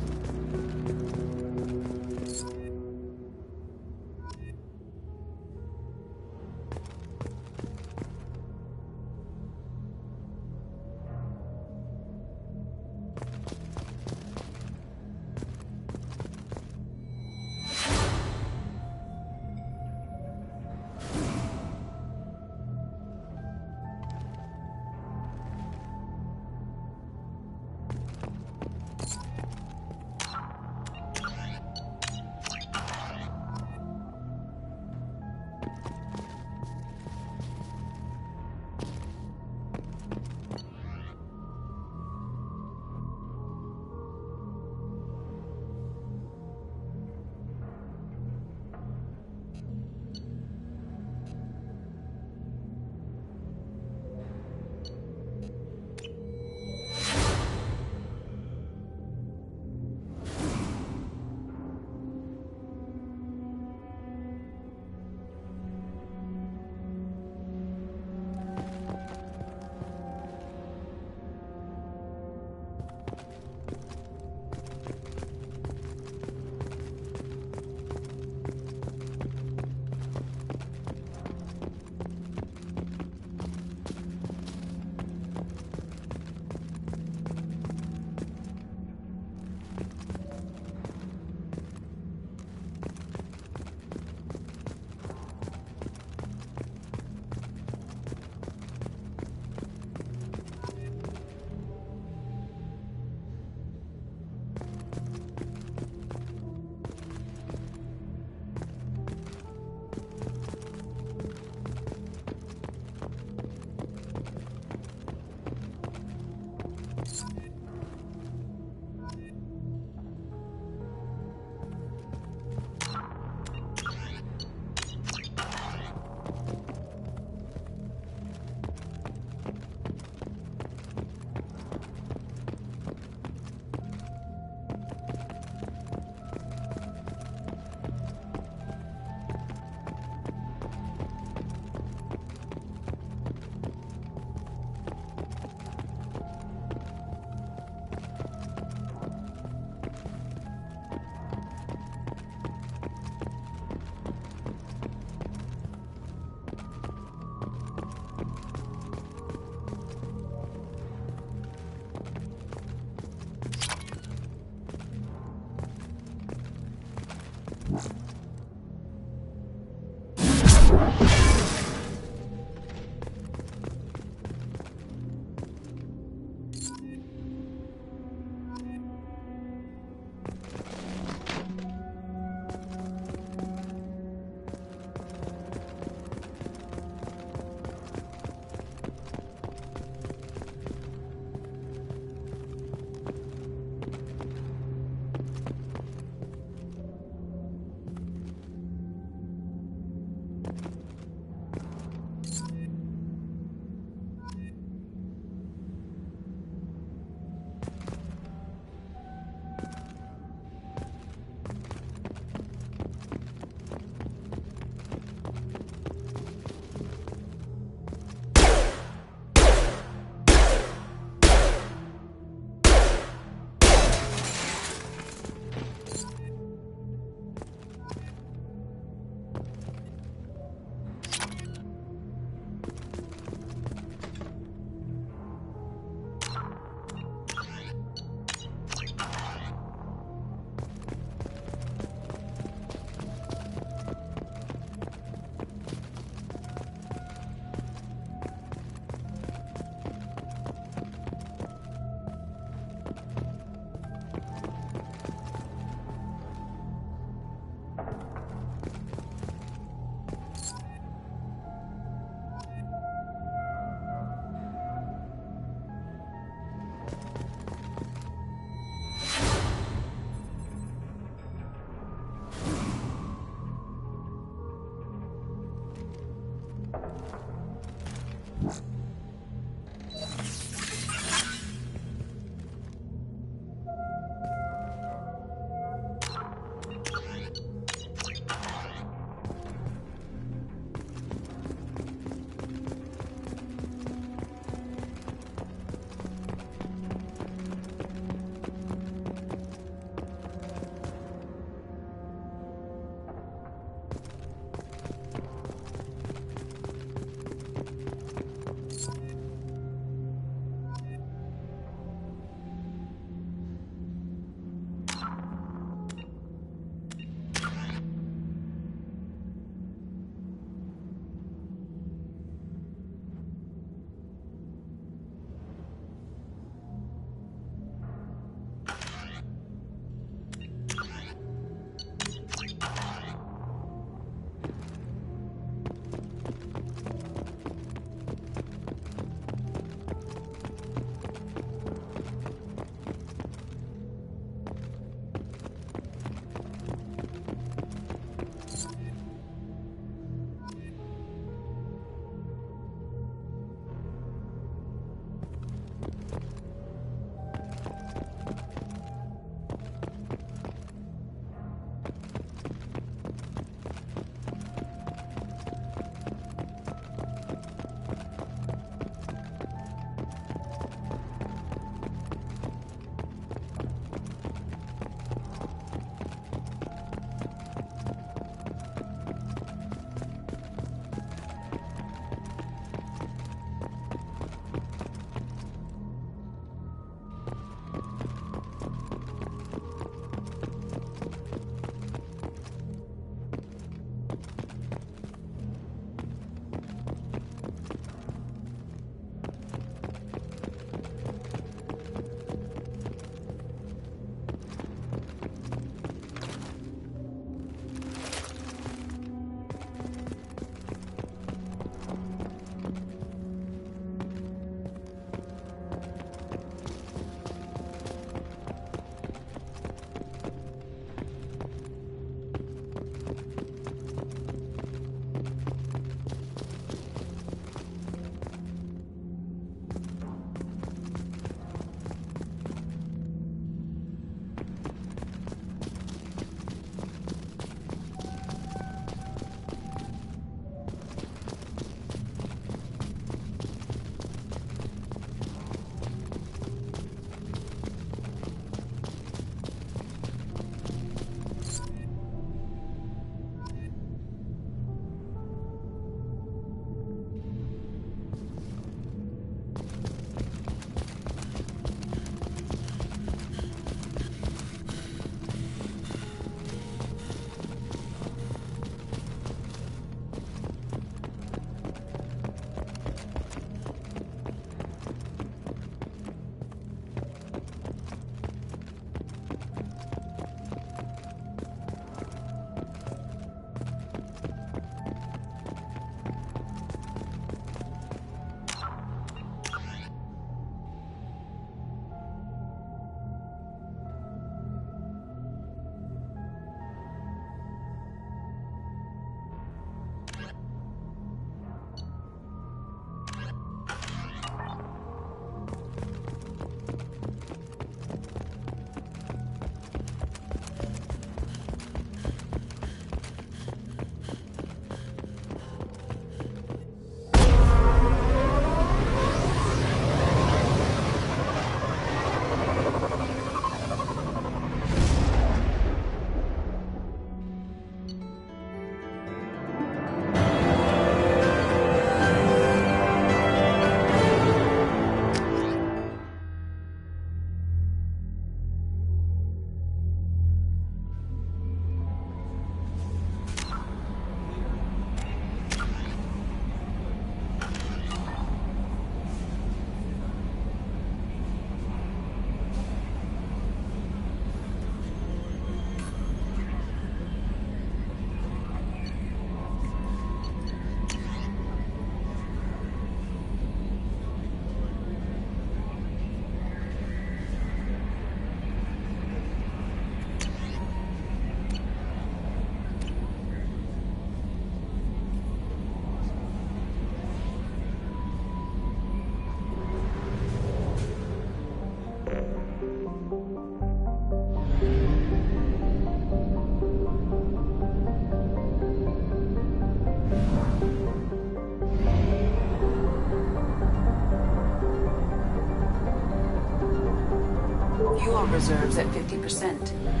Fuel reserves at 50%.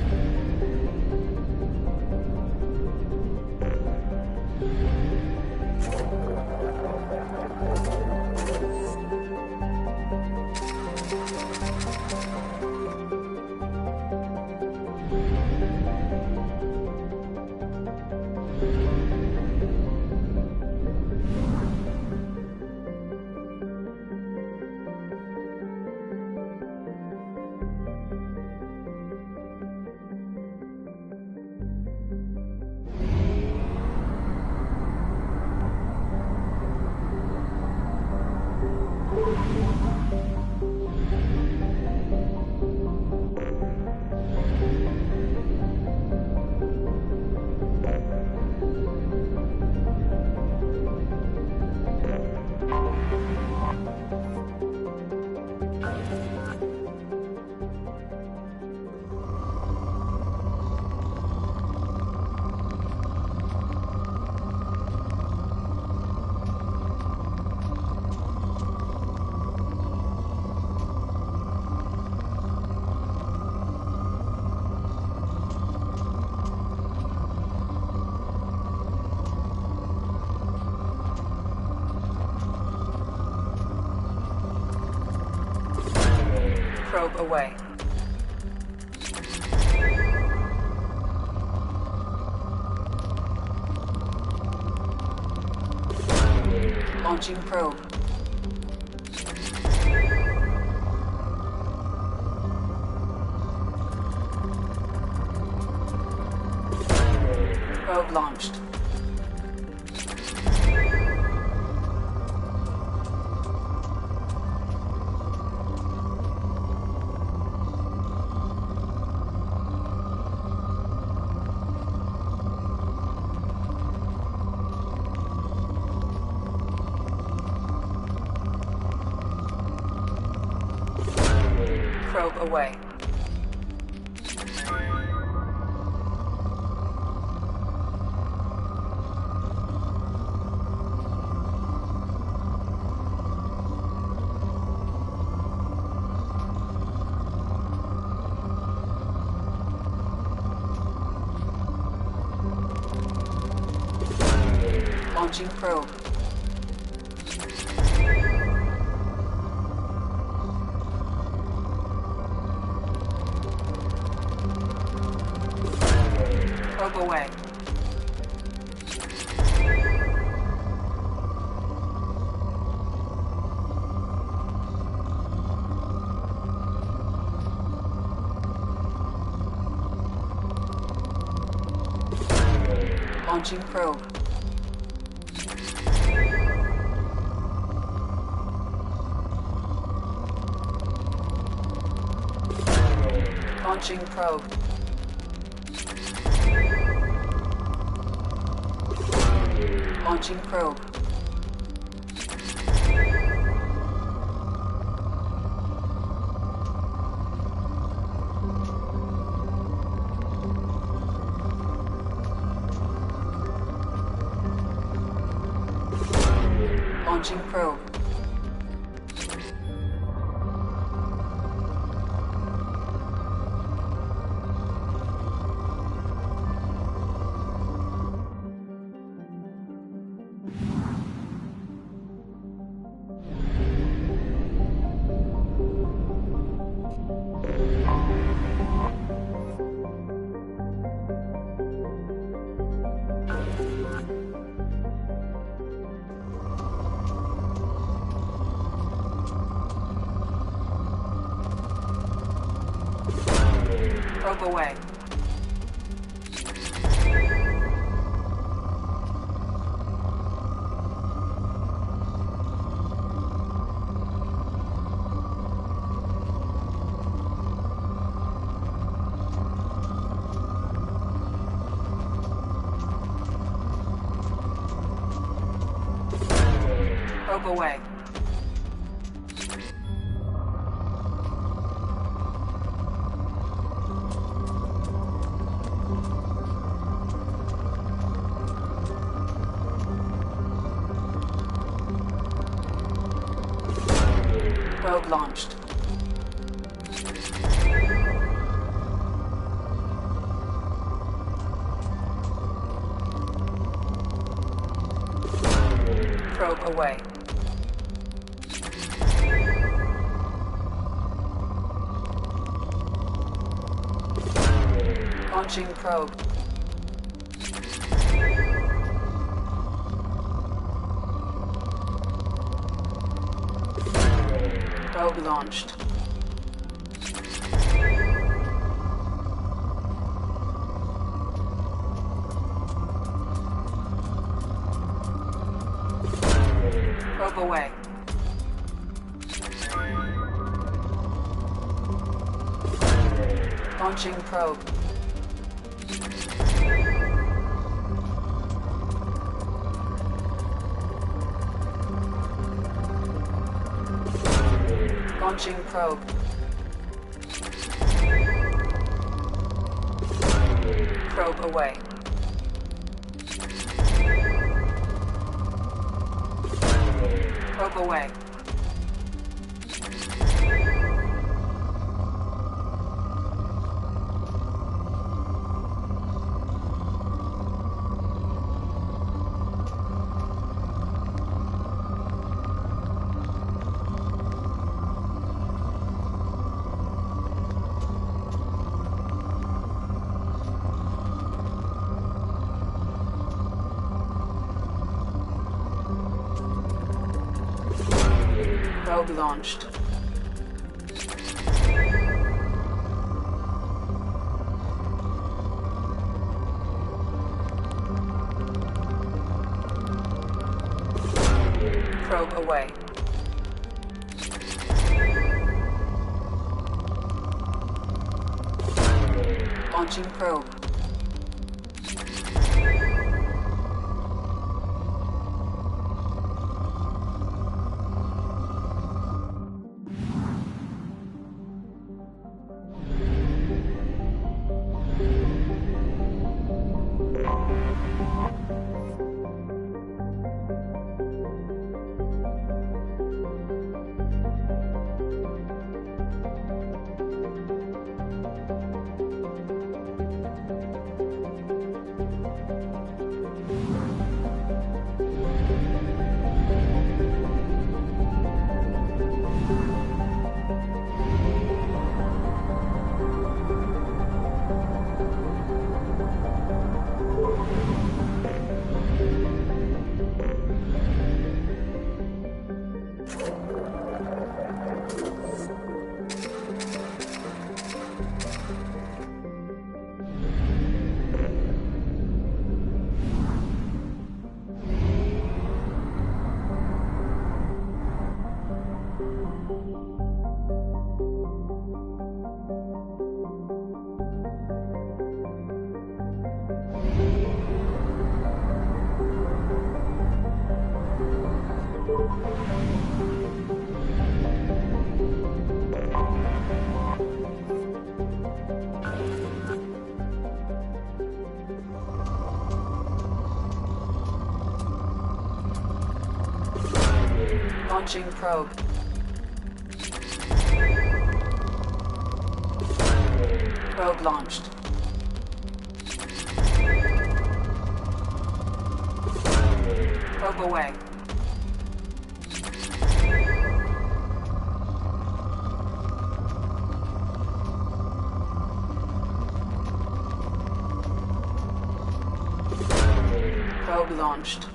Probe away. Launching probe. Probe launched. Probe away. Launching probe. Probe away. Launching probe. Launching probe. Launching probe. Launching probe. Probe away. Probe away. Probe launched. Probe away. Launching probe. Probe launched. Probe away. Launching probe. Launching probe. Probe away. Probe away. Probe launched. Probe away. Launching probe. Launching probe. Probe launched. Probe away. Probe launched.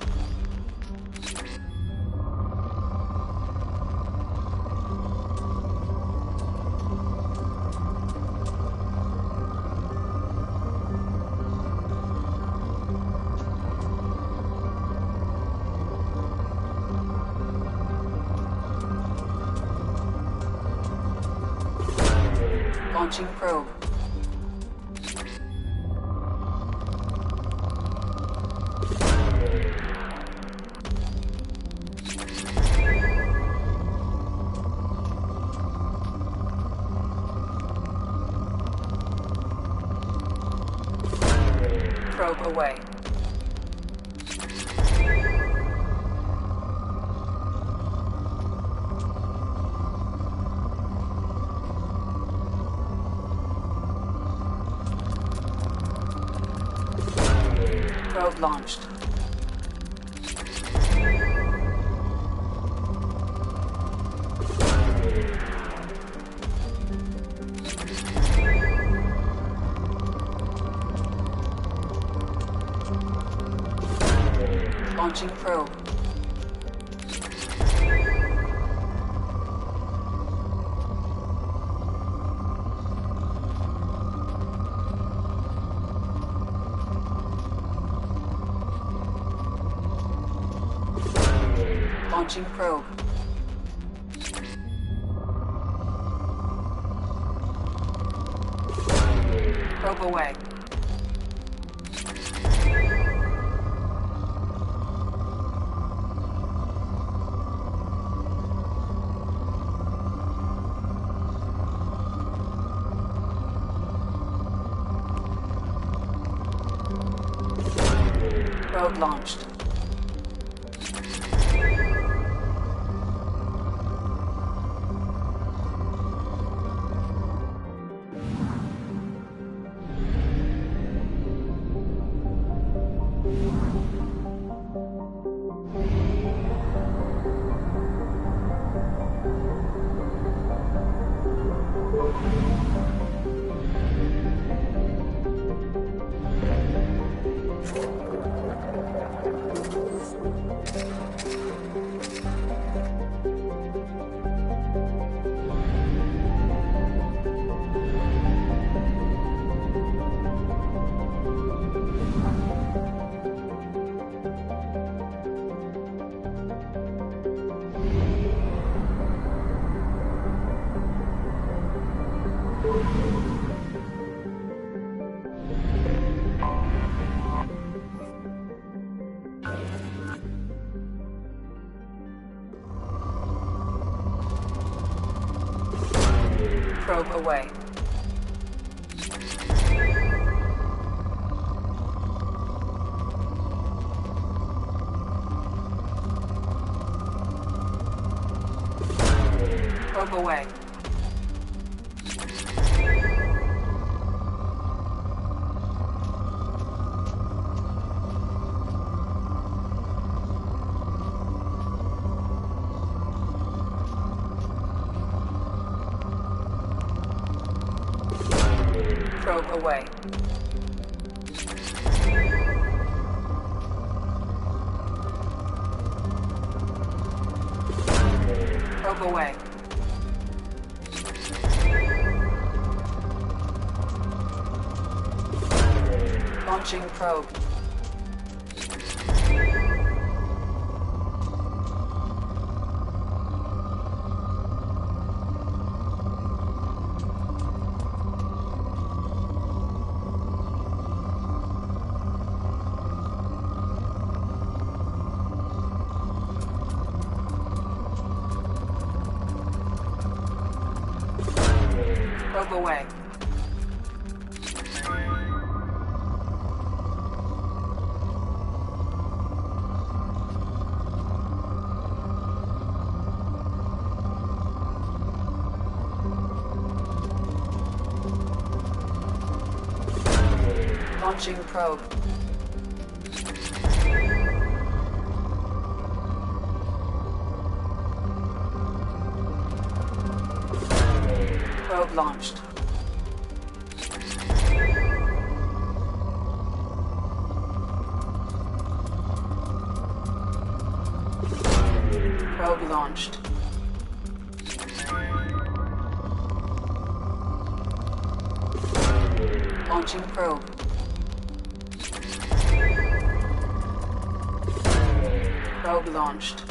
Launching probe. Probe away. Probe launched. Launching probe. Launching probe. Probe away. Probe launched. Probe away. Probe away. Probe away. Probe away. Launching probe. Probe away. Launching probe. Probe launched. Probe launched. Launching probe. Probe launched.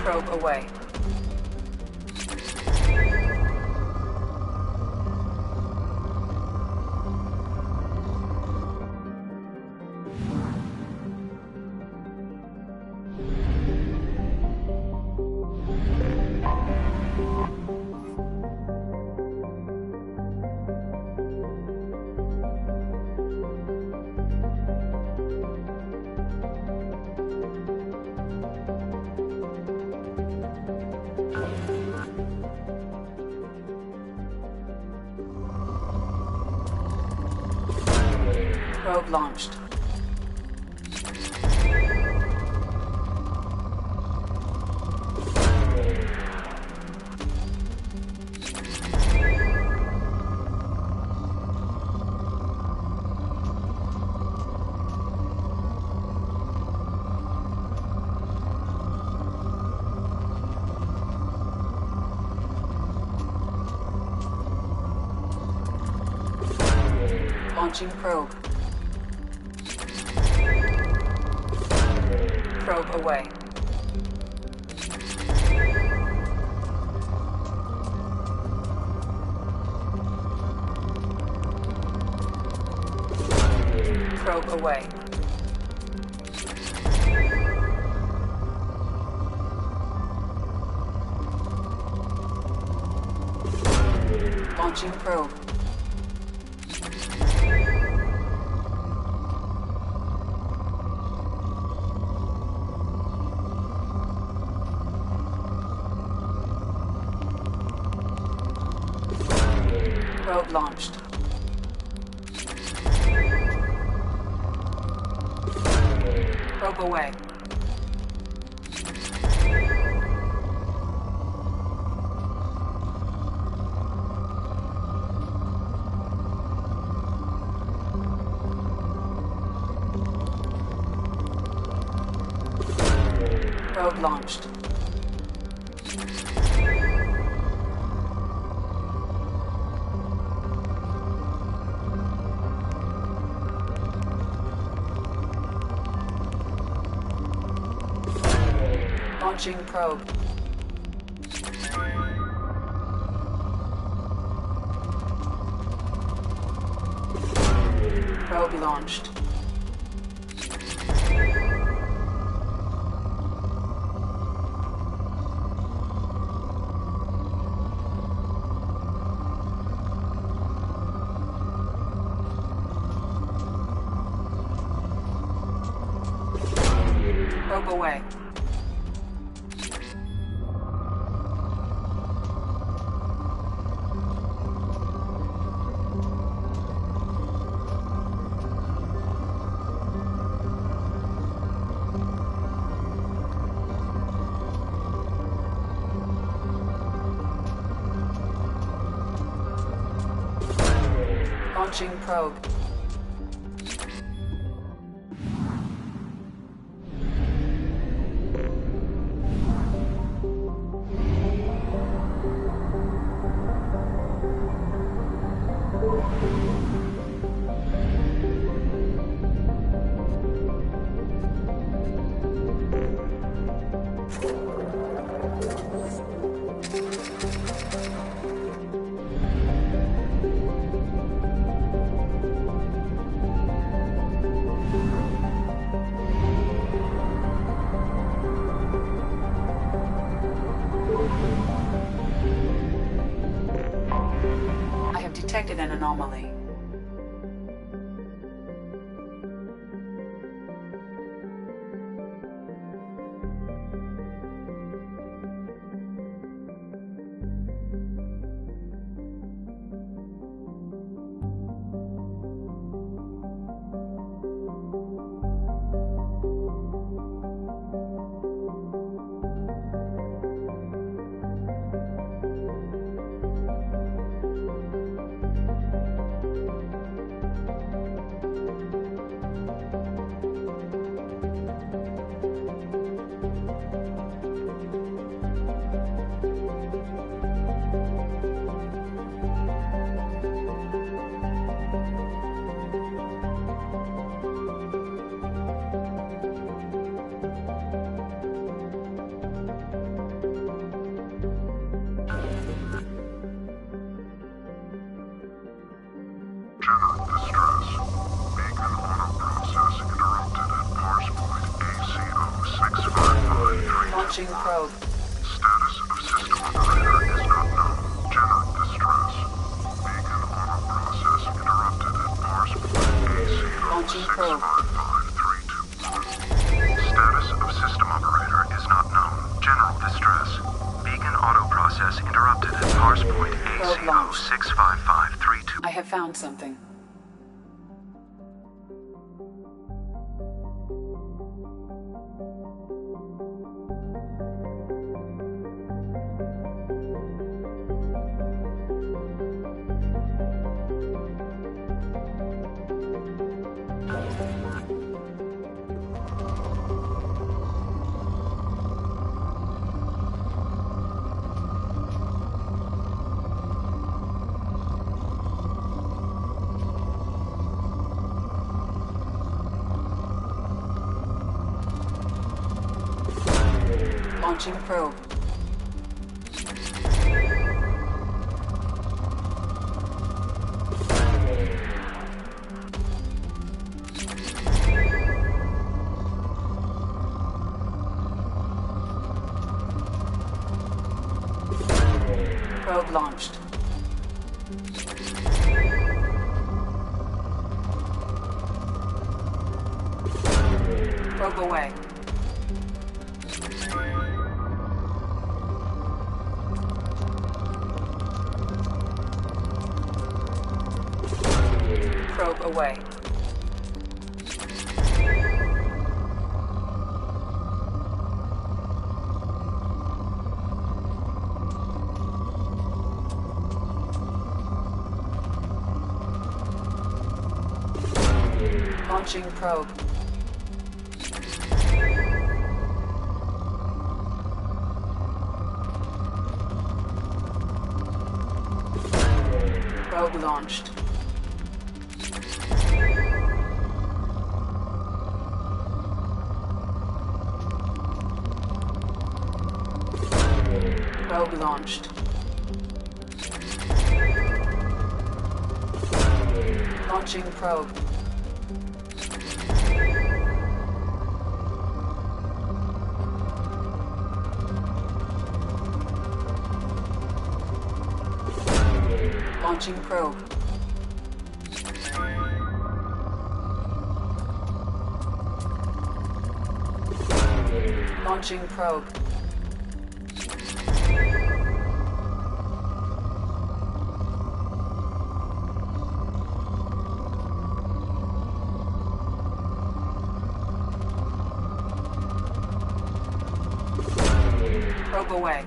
Probe away. Probe launched. Launching probe. Probe away. Probe away. Launching probe. Probe launched. Probe away. Probe launched. Launching probe. Probe launched. Probe away. Launching probe. Detected an anomaly. Launching probe. Status of system operator is not known. General distress. Beacon auto process interrupted at parse point AC06555321. Status of system operator is not known. General distress. Beacon auto process interrupted at parse point AC065532. I have found something. Launching probe. Probe launched. Probe away. Probe away. Launching probe. Probe launched. launched. Launching probe. Launching probe. Launching probe. Probe away.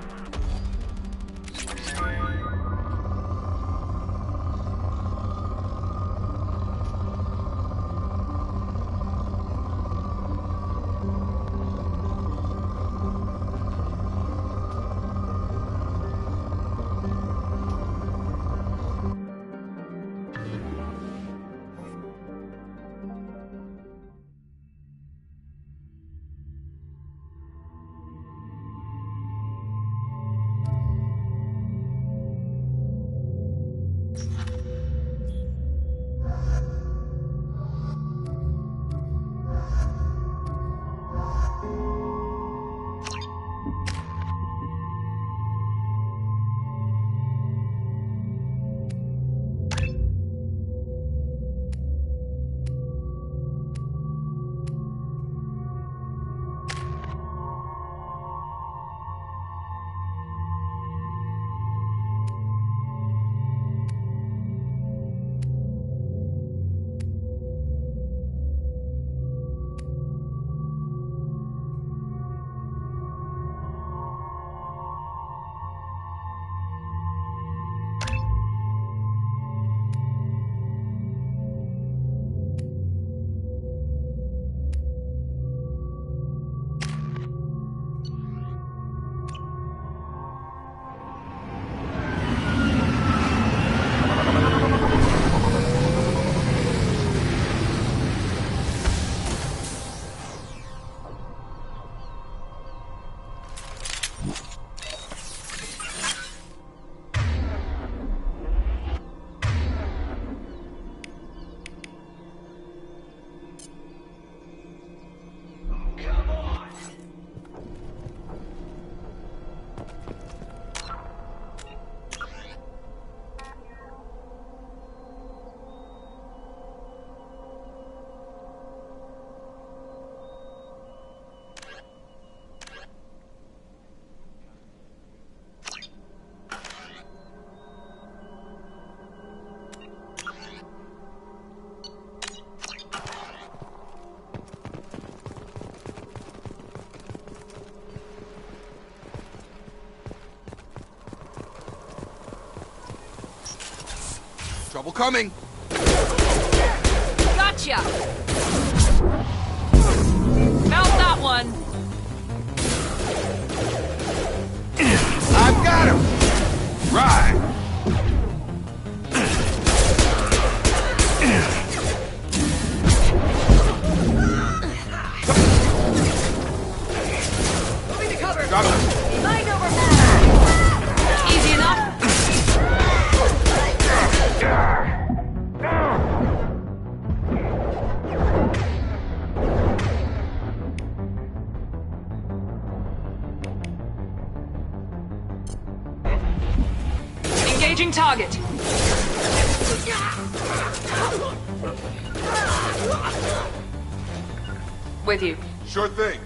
Trouble coming! Gotcha! Felt that one! I've got him! Right! Moving to cover! Got him! Mind over! Easy enough! Engaging target. With you. Sure thing.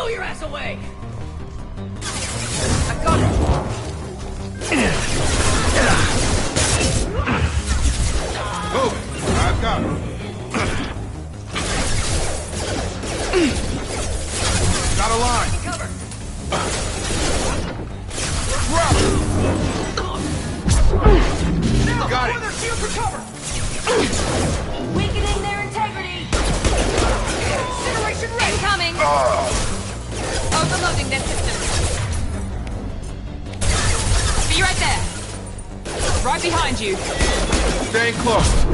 Blow your ass away! I got it! Move! I've got it. Got a line. Cover! Now, got it! Shield for cover! Weakening their integrity! Incineration rate! Incoming! Overloading their systems. Be right there! Right behind you! Staying close.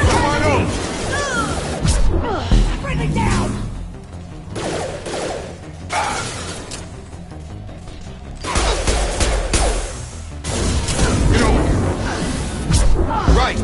Come on over! Friendly down! Get over here. Right!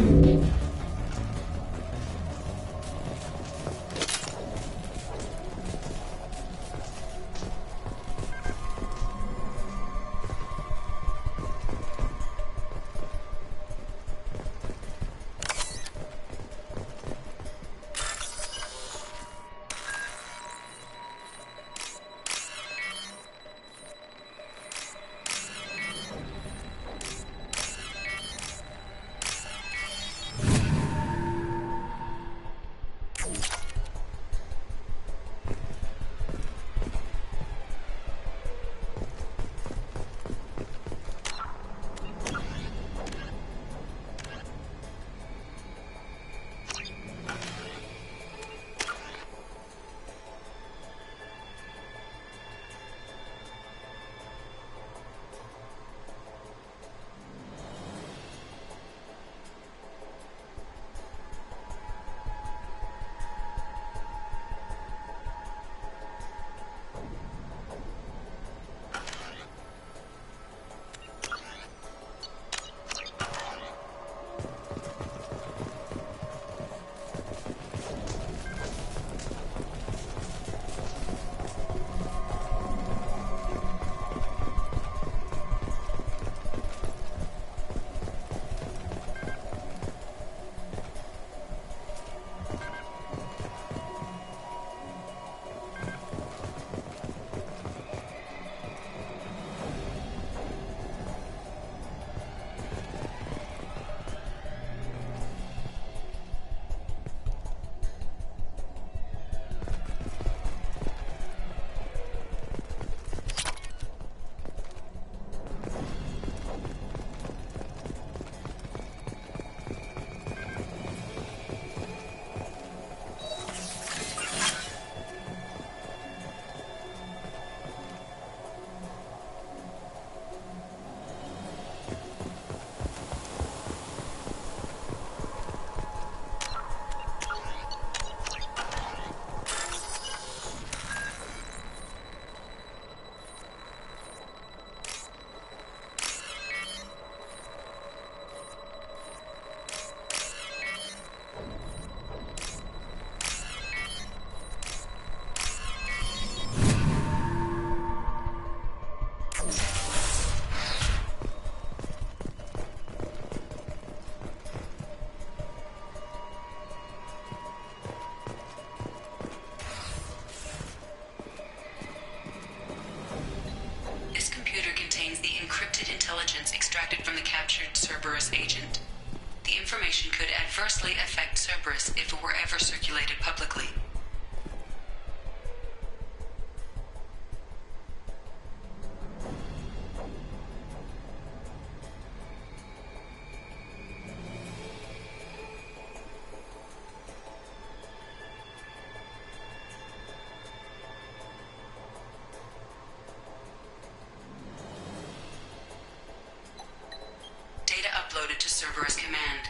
Cerberus agent. The information could adversely affect Cerberus if it were ever circulated publicly. Data uploaded to Cerberus Command.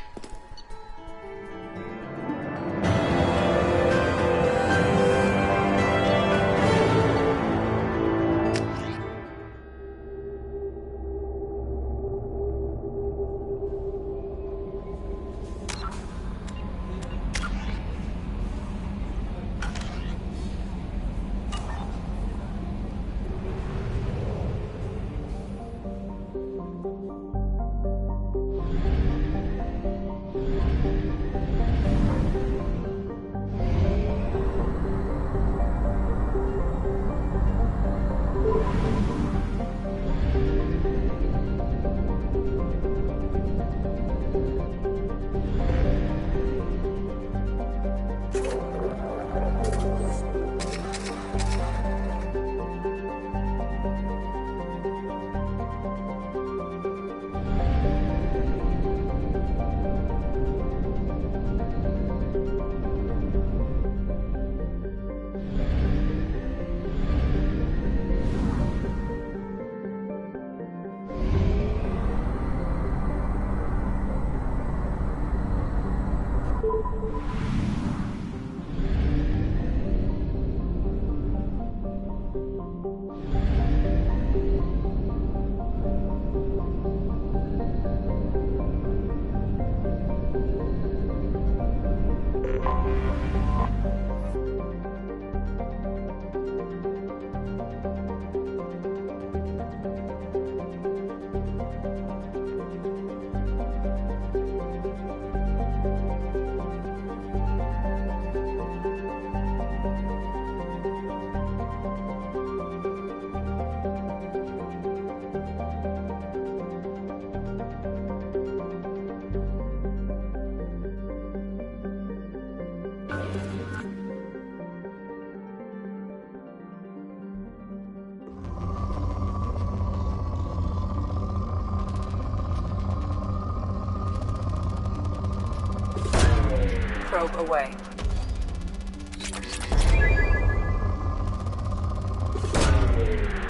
Probe away.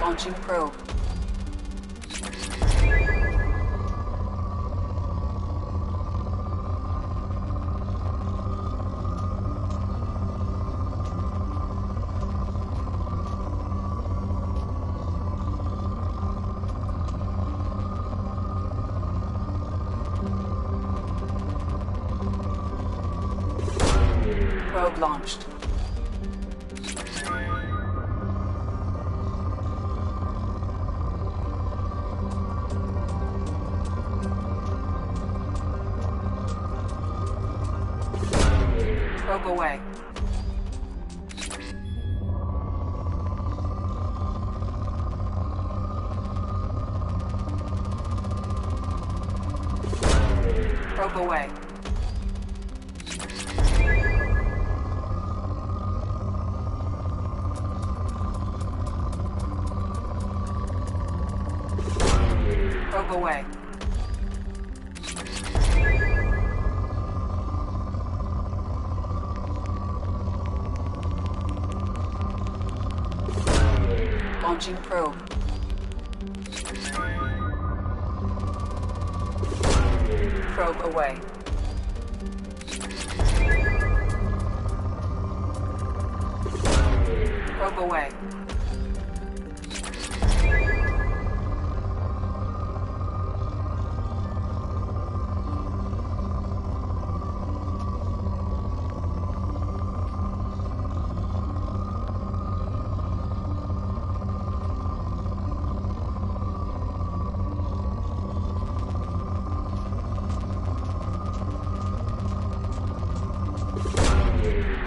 Launching probe. Probe launched. Probe away. Probe away. Probe away. Launching probe. Probe away. Probe away.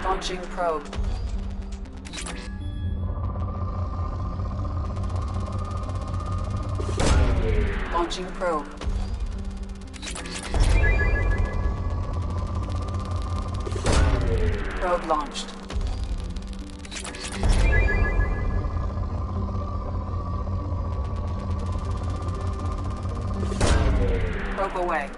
Launching probe. Launching probe. Probe launched. Probe away.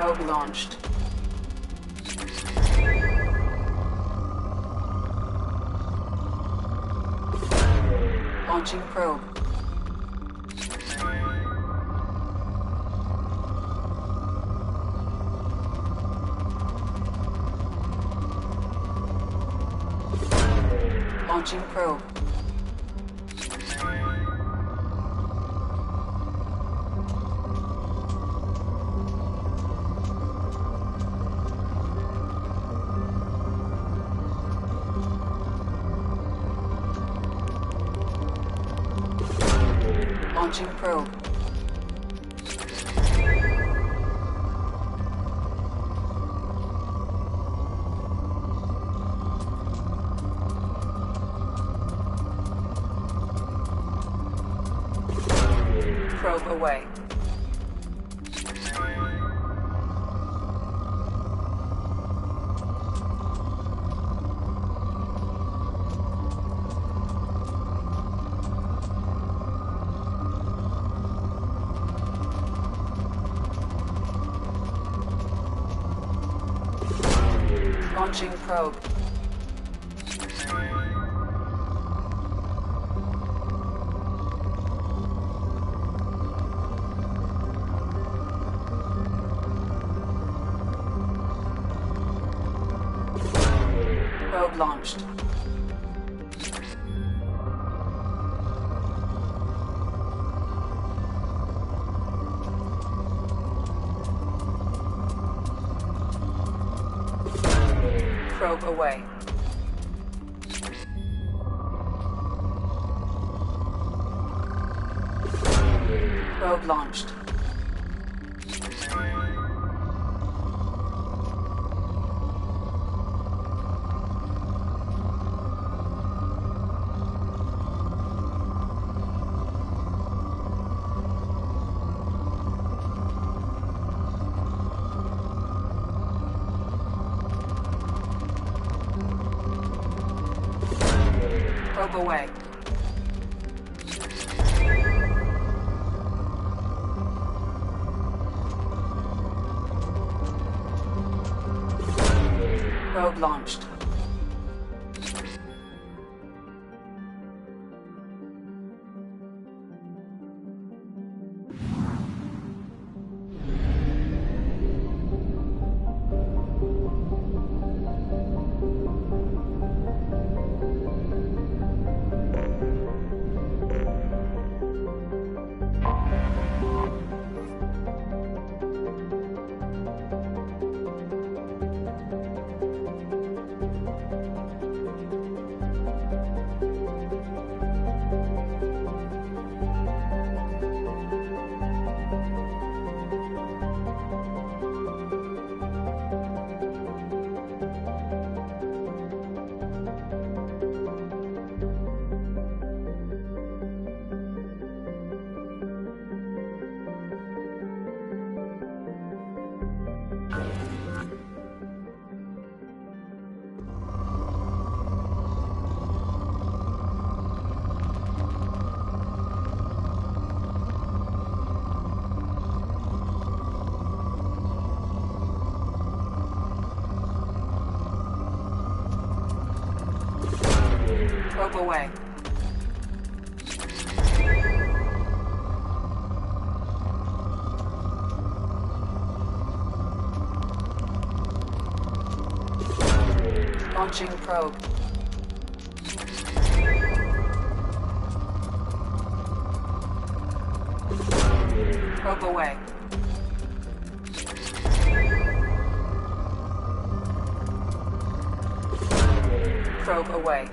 Probe launched. Launching probe. Launching probe. Launching probe. Probe away. Launching probe. Probe launched. Probe away. Probe launched. Probe away. Probe launched. Probe away. Launching probe. Probe away. Probe away.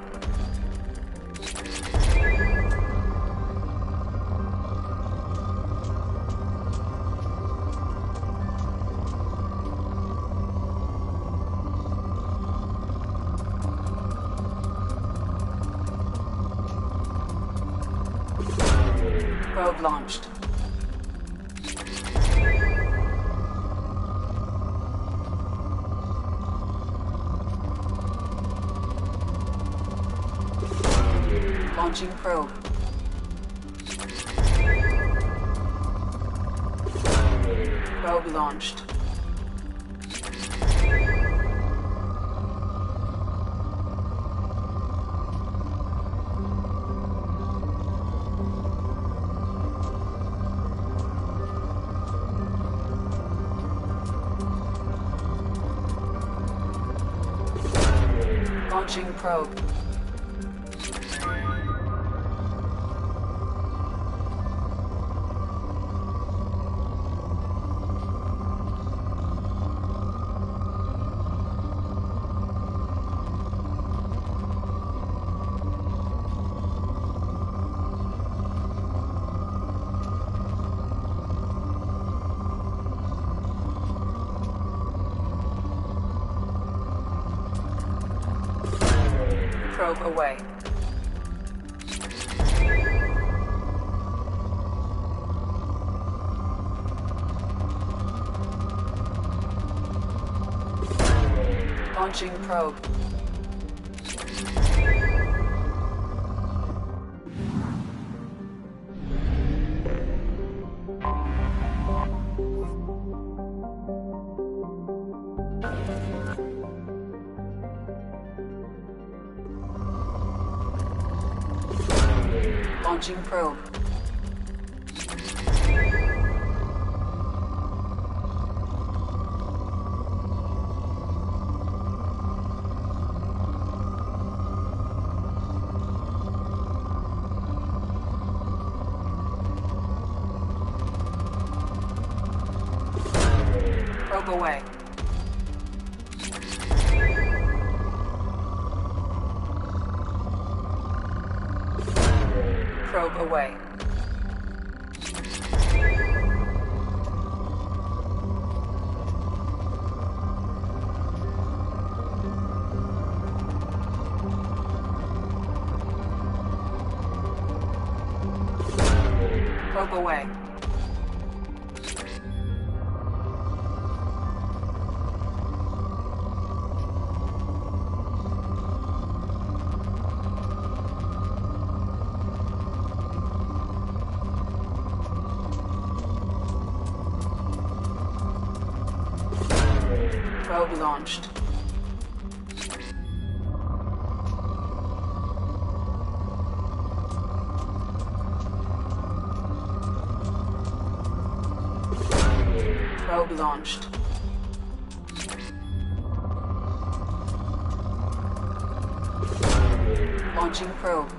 Probe launched. Launching probe. Probe launched. Launching probe. Probe away. Launching probe. Launching probe. Probe away. Probe away. Probe away. Probe launched. Probe launched. Launching probe.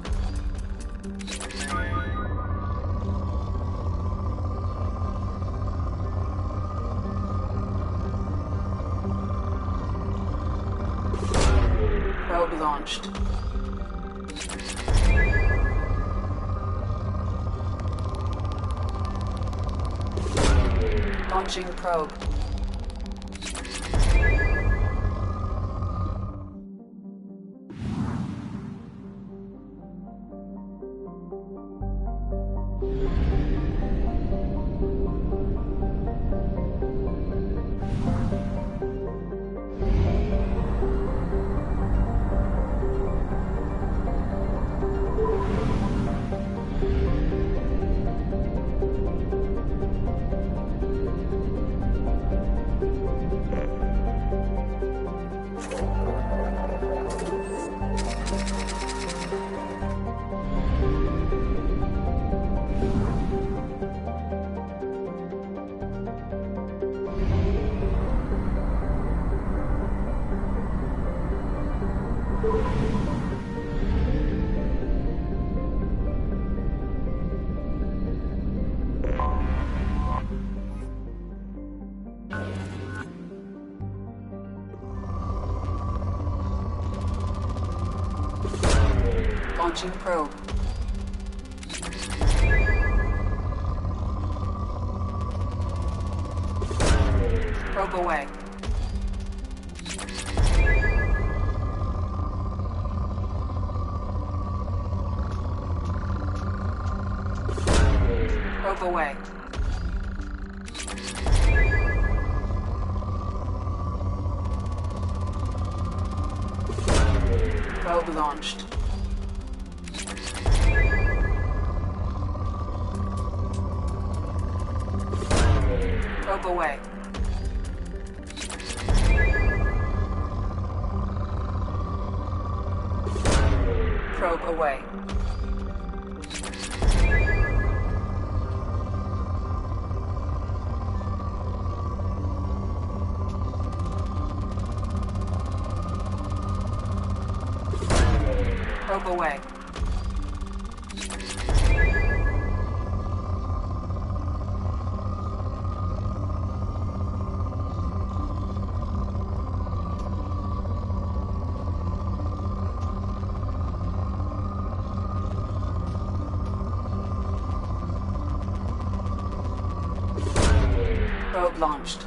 Probe launched. Launching probe. Launching probe. Probe away. Probe away. Probe launched. Probe away. Probe away. probe away. Probe launched.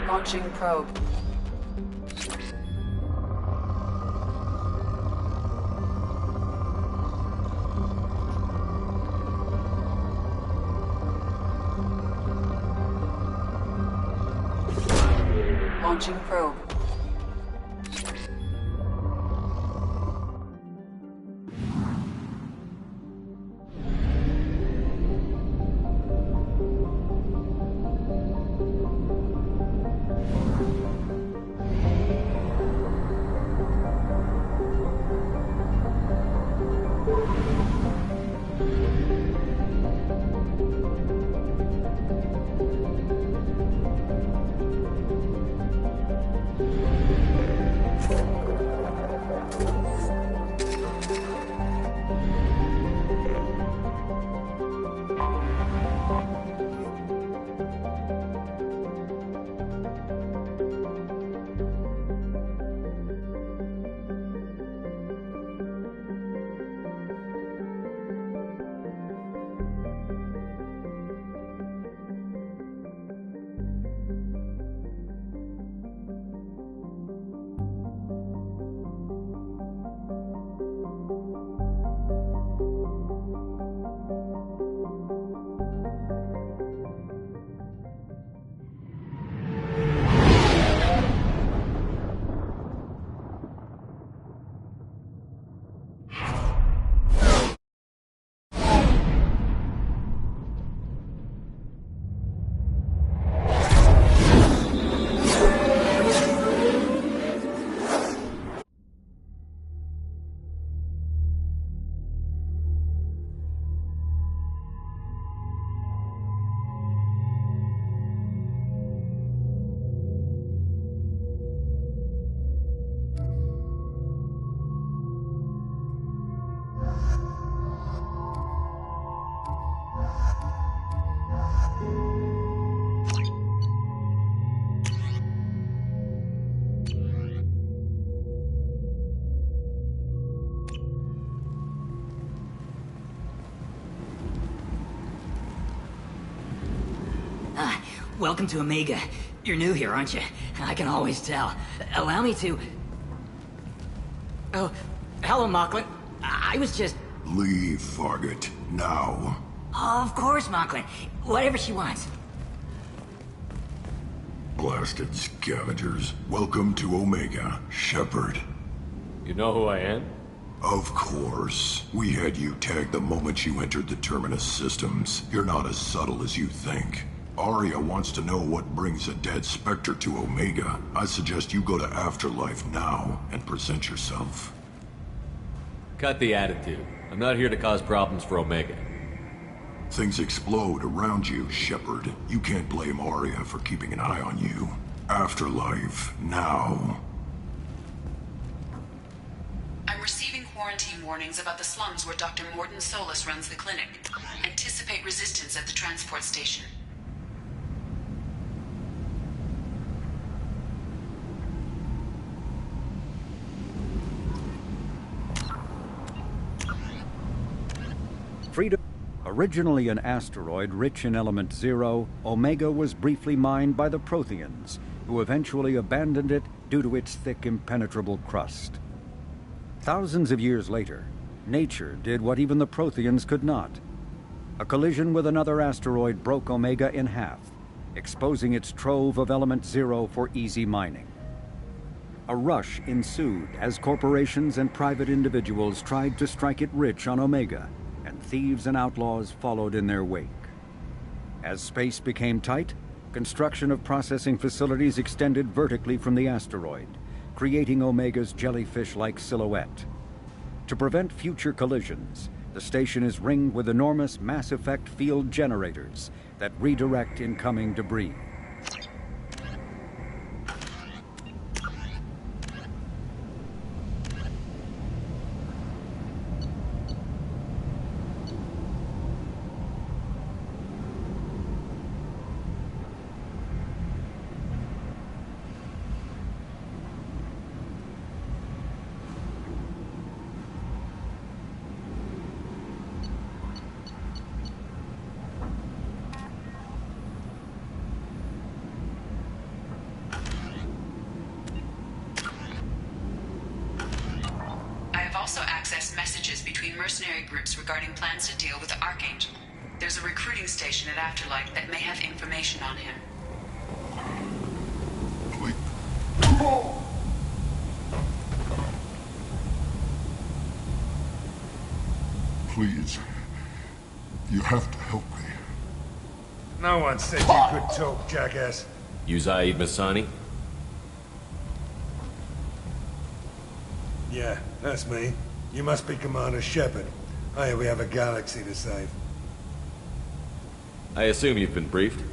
Launching probe. Launching probe. Welcome to Omega. You're new here, aren't you? I can always tell. Allow me to... Oh, hello, Mocklin. I was just... Leave, Fargate. Now. Oh, of course, Mocklin. Whatever she wants. Blasted scavengers. Welcome to Omega, Shepard. You know who I am? Of course. We had you tagged the moment you entered the Terminus systems. You're not as subtle as you think. Aria wants to know what brings a dead Spectre to Omega. I suggest you go to Afterlife now and present yourself. Cut the attitude. I'm not here to cause problems for Omega. Things explode around you, Shepard. You can't blame Aria for keeping an eye on you. Afterlife, now. I'm receiving quarantine warnings about the slums where Dr. Mordin Solus runs the clinic. Anticipate resistance at the transport station. Freedom. Originally an asteroid rich in element zero, Omega was briefly mined by the Protheans, who eventually abandoned it due to its thick, impenetrable crust. Thousands of years later, nature did what even the Protheans could not. A collision with another asteroid broke Omega in half, exposing its trove of element zero for easy mining. A rush ensued as corporations and private individuals tried to strike it rich on Omega, and thieves and outlaws followed in their wake. As space became tight, construction of processing facilities extended vertically from the asteroid, creating Omega's jellyfish-like silhouette. To prevent future collisions, the station is ringed with enormous mass-effect field generators that redirect incoming debris. mercenary groups regarding plans to deal with Archangel. There's a recruiting station at Afterlight that may have information on him. Please. You have to help me. No one said you could talk, jackass. You Zaid Masani? Yeah, that's me. You must be Commander Shepard. Hey, we have a galaxy to save. I assume you've been briefed?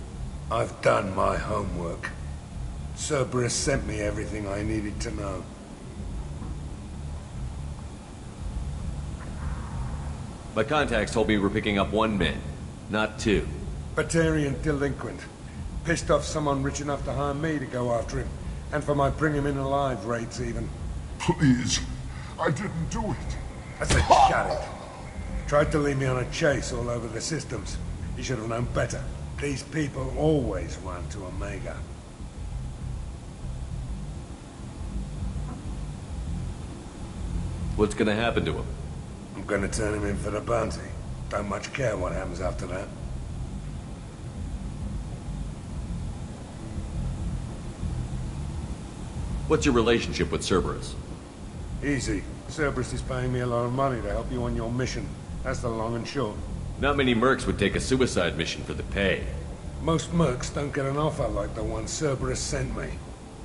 I've done my homework. Cerberus sent me everything I needed to know. My contacts told me we're picking up 1 man, not 2. Batarian delinquent. Pissed off someone rich enough to hire me to go after him. And for my bring him in alive rates even. Please. I didn't do it. I said shut it. Tried to lead me on a chase all over the systems. He should have known better. These people always run to Omega. What's gonna happen to him? I'm gonna turn him in for the bounty. Don't much care what happens after that. What's your relationship with Cerberus? Easy. Cerberus is paying me a lot of money to help you on your mission. That's the long and short. Not many mercs would take a suicide mission for the pay. Most mercs don't get an offer like the one Cerberus sent me.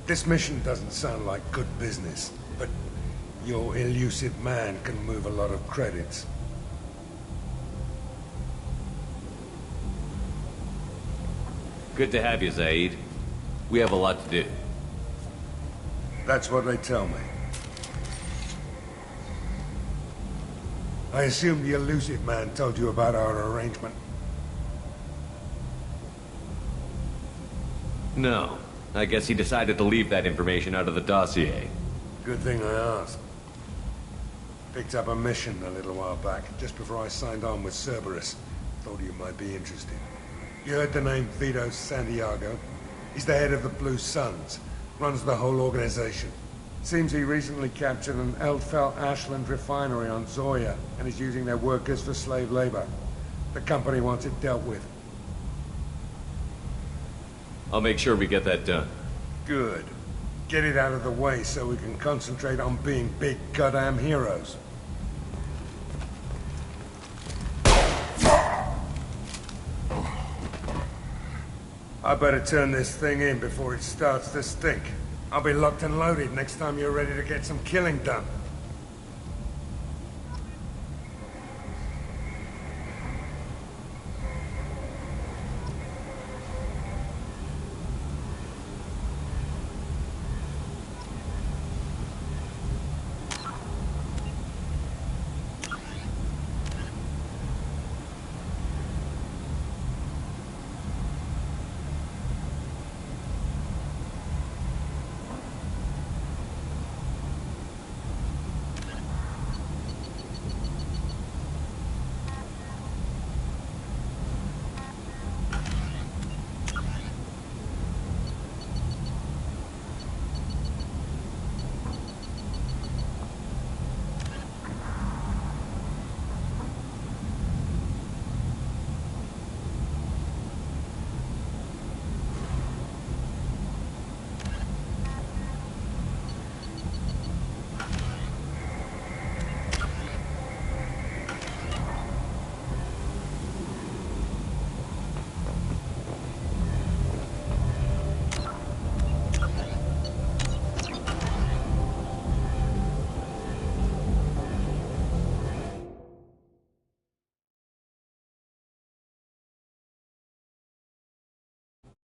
This mission doesn't sound like good business, but your elusive man can move a lot of credits. Good to have you, Zaid. We have a lot to do. That's what they tell me. I assume the elusive man told you about our arrangement. No. I guess he decided to leave that information out of the dossier. Good thing I asked. Picked up a mission a little while back, just before I signed on with Cerberus. Thought you might be interested. You heard the name Vito Santiago? He's the head of the Blue Suns. Runs the whole organization. Seems he recently captured an Eldfell Ashland refinery on Zoya and is using their workers for slave labor. The company wants it dealt with. I'll make sure we get that done. Good. Get it out of the way so we can concentrate on being big goddamn heroes. I better turn this thing in before it starts to stink. I'll be locked and loaded next time you're ready to get some killing done.